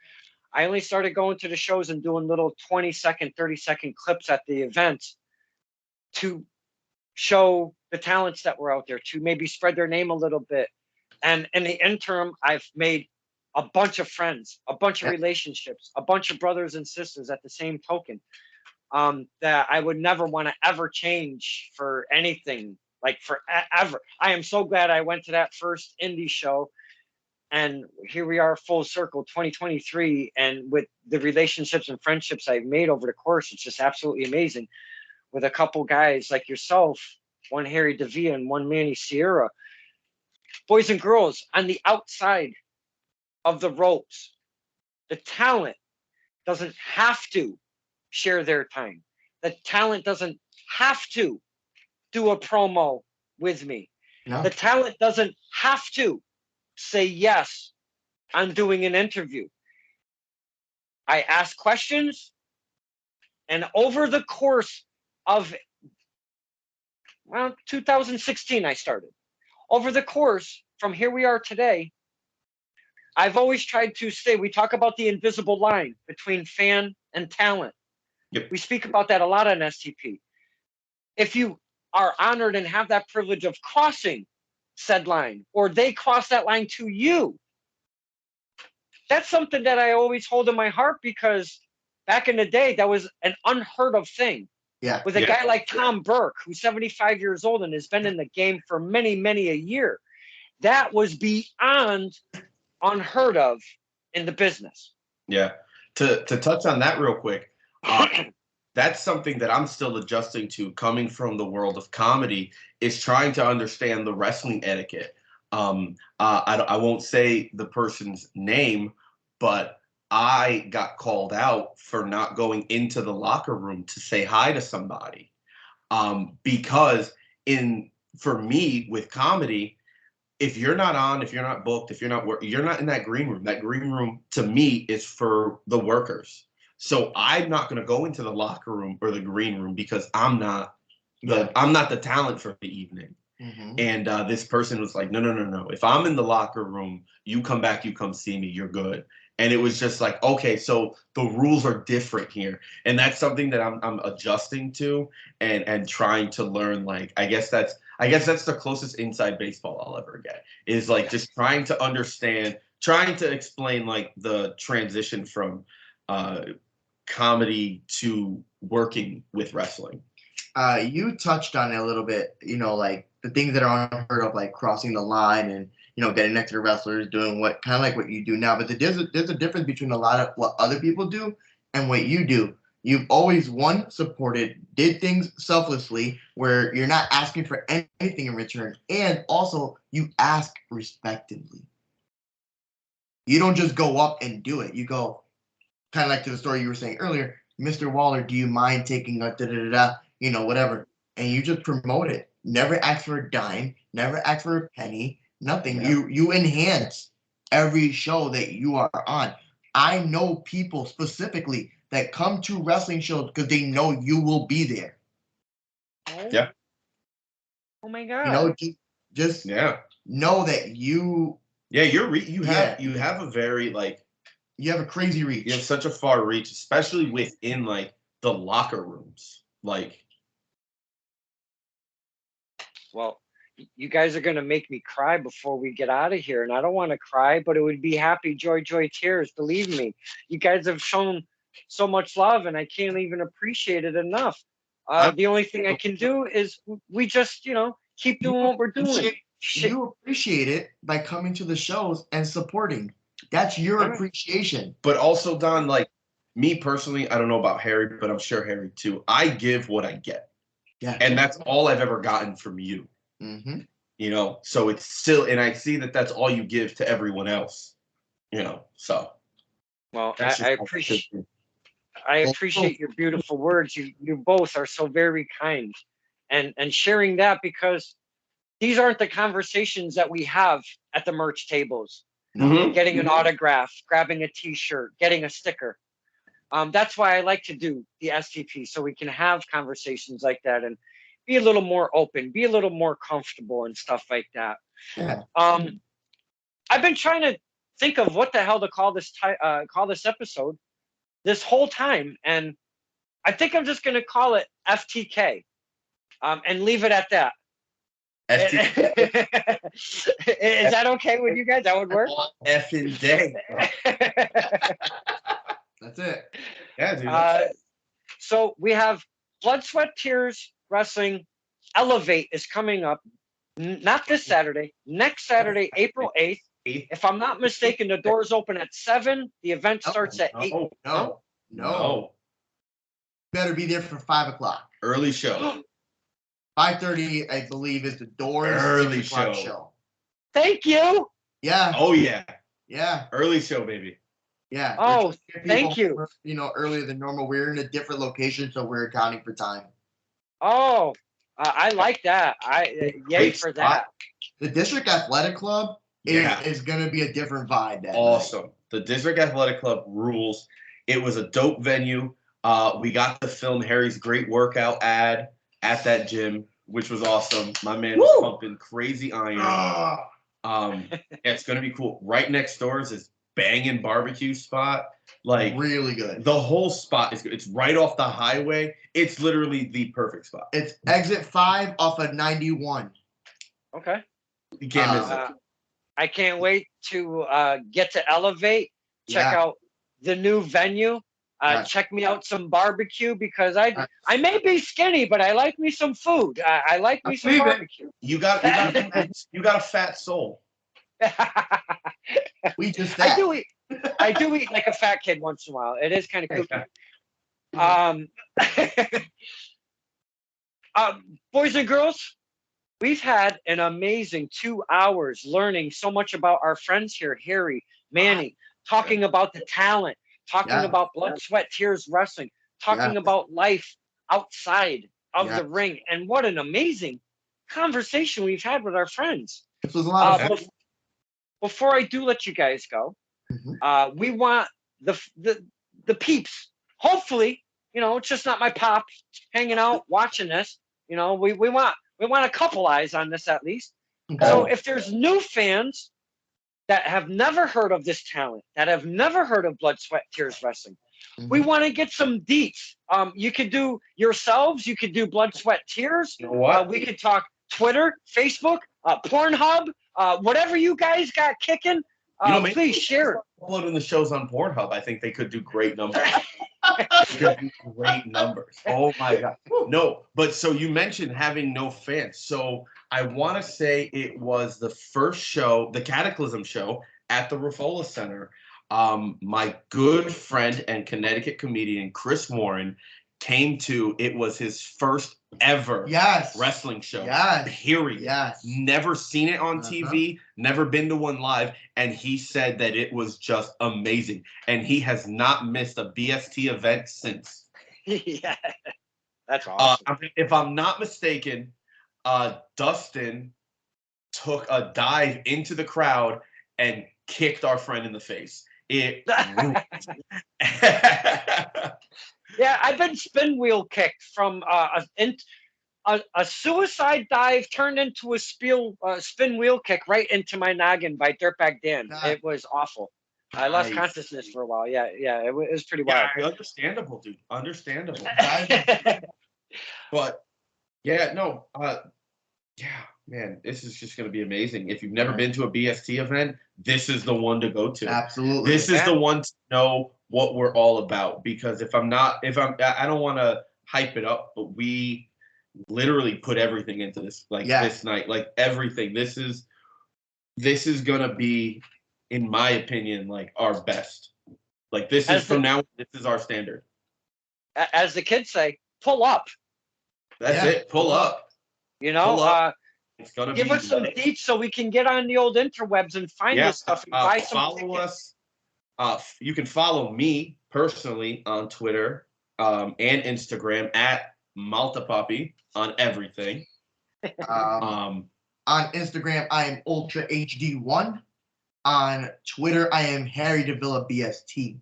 I only started going to the shows and doing little 20-second, 30-second clips at the events to show the talents that were out there, to maybe spread their name a little bit. And in the interim, I've made a bunch of friends, a bunch of relationships, a bunch of brothers and sisters at the same token, that I would never want to ever change for anything. Like forever. I am so glad I went to that first indie show, and here we are, full circle, 2023, and with the relationships and friendships I've made over the course, it's just absolutely amazing. With a couple guys like yourself, one Harry Davila and one Manny Sierra, boys and girls on the outside of the ropes. The talent doesn't have to share their time. The talent doesn't have to do a promo with me. No. The talent doesn't have to say yes, I'm doing an interview. I ask questions, and over the course of 2016, I started. Over the course from here we are today, I've always tried to say, we talk about the invisible line between fan and talent. Yep. We speak about that a lot on STP. If you are honored and have that privilege of crossing said line, or they cross that line to you, that's something that I always hold in my heart, because back in the day, that was an unheard of thing. Yeah. With a guy like Tom Burke, who's 75 years old and has been in the game for many, many a year, that was beyond unheard of in the business. Yeah. To touch on that real quick, that's something that I'm still adjusting to, coming from the world of comedy, is trying to understand the wrestling etiquette. I won't say the person's name, but I got called out for not going into the locker room to say hi to somebody. Because for me with comedy, if you're not on, if you're not booked, if you're not in that green room. That green room to me is for the workers. So I'm not going to go into the locker room or the green room, because I'm not the talent for the evening. Mm-hmm. And this person was like, no. If I'm in the locker room, you come back, you come see me, you're good. And it was just like, okay, so the rules are different here. And that's something that I'm adjusting to and trying to learn. Like, I guess that's the closest inside baseball I'll ever get, is like just trying to understand, trying to explain like the transition from comedy to working with wrestling. You touched on it a little bit, you know, like the things that are unheard of, like crossing the line and, you know, getting next to the wrestlers, doing what kind of like what you do now. But there's a difference between a lot of what other people do and what you do. You've always, one, supported, did things selflessly where you're not asking for anything in return. And also, you ask respectively. You don't just go up and do it. You go, kind of like to the story you were saying earlier, Mr. Waller, do you mind taking a da-da-da-da, whatever. And you just promote it. Never ask for a dime, never ask for a penny, nothing. Yeah. You enhance every show that you are on. I know people specifically that come to wrestling shows because they know you will be there. Yeah. Oh my God. Just Yeah. know that you. Yeah, you have a very you have a crazy reach. You have such a far reach, especially within the locker rooms. Well, you guys are going to make me cry before we get out of here. And I don't want to cry, but it would be happy, joy, joy, tears. Believe me, you guys have shown so much love and I can't even appreciate it enough. The only thing I can do is we just, keep doing what we're doing. You appreciate it by coming to the shows and supporting. That's your appreciation. But also, Don, me personally, I don't know about Harry, but I'm sure Harry too. I give what I get. Yeah. And that's all I've ever gotten from you. Mm-hmm. So it's still, and I see that that's all you give to everyone else. So. Well, I appreciate your beautiful words. You both are so very kind, and sharing that, because these aren't the conversations that we have at the merch tables. Mm-hmm. Getting an autograph, grabbing a T-shirt, getting a sticker. That's why I like to do the STP, so we can have conversations like that and be a little more open, be a little more comfortable and stuff like that. Yeah. I've been trying to think of what the hell to call this episode this whole time, and I think I'm just going to call it FTK, and leave it at that. FTK. Is that okay with you guys? That would work? Effing day. That's it. Yeah, dude. So we have Blood, Sweat, Tears Wrestling Elevate is coming up. Not this Saturday. Next Saturday, April 8th. If I'm not mistaken, the doors open at 7. The event starts at 8. No. Better be there for 5 o'clock. Early show. 5:30, I believe, is the doors. Early show. Thank you. Yeah. Oh yeah. Yeah. Early show, baby. Yeah. Oh, thank you. Earlier than normal. We're in a different location, so we're accounting for time. Oh, I like that. Yay for that. The District Athletic Club is going to be a different vibe. Awesome. The District Athletic Club rules. It was a dope venue. We got to film Harry's great workout ad at that gym, which was awesome. My man was pumping crazy iron. It's going to be cool. Right next door is this banging barbecue spot. Really good. The whole spot is good. It's right off the highway. It's literally the perfect spot. It's exit 5 off of 91. Okay. You can't miss it. I can't wait to get to Elevate, check out the new venue, check me out some barbecue, because I may be skinny, but I like me some food. I like me some barbecue. You got a fat soul. We just I do eat like a fat kid once in a while. It is kind of kooky. Boys and girls, we've had an amazing 2 hours learning so much about our friends here, Harry, Manny, talking about the talent, talking about Blood, Sweat, Tears Wrestling, talking about life outside of the ring. And what an amazing conversation we've had with our friends. This was a lot of fun. Before I do let you guys go, we want the peeps. Hopefully, it's just not my pop hanging out watching this. We want a couple eyes on this at least. Okay. So if there's new fans that have never heard of this talent, that have never heard of Blood, Sweat, Tears Wrestling, we want to get some deets. You could do yourselves. You could do Blood, Sweat, Tears. You know what? We could talk Twitter, Facebook, Pornhub, whatever you guys got kicking. Please share it. Uploading the shows on Pornhub, I think they could do great numbers. Great numbers. Oh my God. No, but so you mentioned having no fans. So I want to say it was the first show, the Cataclysm show at the Raffola Center. My good friend and Connecticut comedian Chris Warren came to. It was his first ever wrestling show. Period. Never seen it on TV. Never been to one live, and he said that it was just amazing. And he has not missed a BST event since. Yeah, that's awesome. If I'm not mistaken, Dustin took a dive into the crowd and kicked our friend in the face. It Yeah, I've been spin wheel kicked from a suicide dive turned into a spin wheel kick right into my noggin by Dirtbag Dan. It was awful. I lost consciousness for a while. Yeah, it was pretty wild. Understandable, dude. Understandable. But yeah, no, yeah, man, this is just going to be amazing. If you've never been to a BST event, this is the one to go to. Absolutely. This is the one to know what we're all about. Because I don't want to hype it up, but we literally put everything into this, this night, like everything. This is going to be, in my opinion, like our best. Like this is from now, this is our standard. As the kids say, pull up. That's it. Pull up. You know, it's gonna give us some deets so we can get on the old interwebs and find this stuff and buy some follow tickets. Us. You can follow me personally on Twitter and Instagram at MaltaPuppy on everything. On Instagram, I am Ultra HD1. On Twitter, I am Harry Davila BST.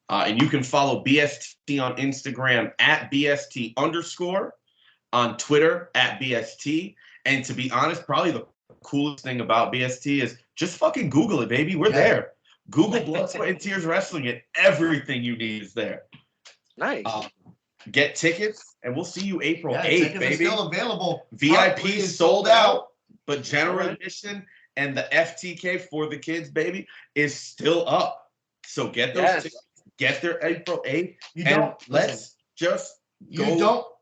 And you can follow BST on Instagram at BST_. On Twitter at BST. And to be honest, probably the coolest thing about BST is just fucking Google it, baby. We're there. Google Blood, Sweat, and Tears Wrestling, and everything you need is there. Nice. Get tickets, and we'll see you April 8th, tickets baby. Are still available. VIP is sold out, but general admission and the FTK for the kids, baby, is still up. So get those tickets. Get there April 8th. You don't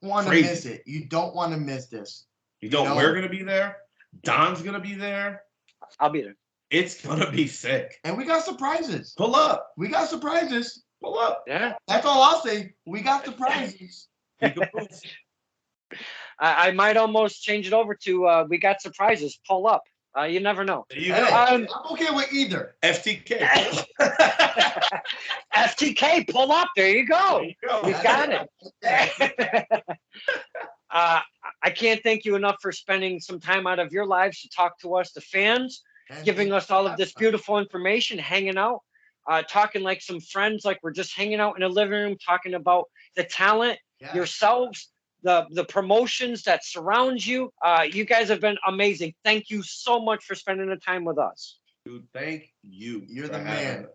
want to miss it. You don't want to miss this. We're going to be there. Don's going to be there. I'll be there. It's going to be sick. And we got surprises. Pull up. We got surprises. Pull up. Yeah. That's all I'll say. We got surprises. I might almost change it over to we got surprises. Pull up. You never know. I'm okay with either. FTK. FTK, pull up. There you go. We've got it. I can't thank you enough for spending some time out of your lives to talk to us, the fans, giving us all of this beautiful information, hanging out, talking like some friends, like we're just hanging out in a living room, talking about the talent, yourselves, the promotions that surround you. You guys have been amazing. Thank you so much for spending the time with us. Dude, thank you. You're the man.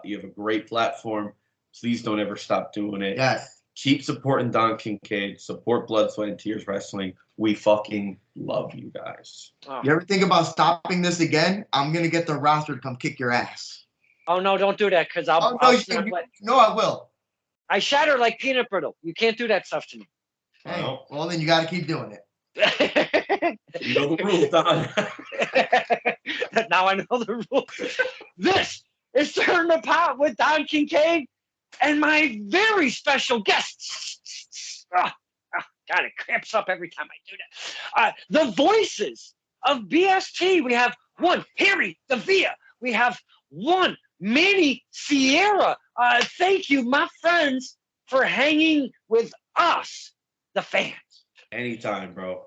You have a great platform. Please don't ever stop doing it. Yes. Keep supporting Don Kincaid. Support Blood, Sweat, and Tears Wrestling. We fucking love you guys. You ever think about stopping this again? I'm going to get the roster to come kick your ass. Oh, no, don't do that because I'll No, I will. I shatter like peanut brittle. You can't do that stuff to me. Hey, well, then you got to keep doing it. You know the rules, Don. Now I know the rules. This is Turn the Pot with Don Kincaid and my very special guests. God, it cramps up every time I do that. The voices of BST. We have one, Harry Davila. We have one, Manny Sierra. Thank you, my friends, for hanging with us, the fans. Anytime, bro.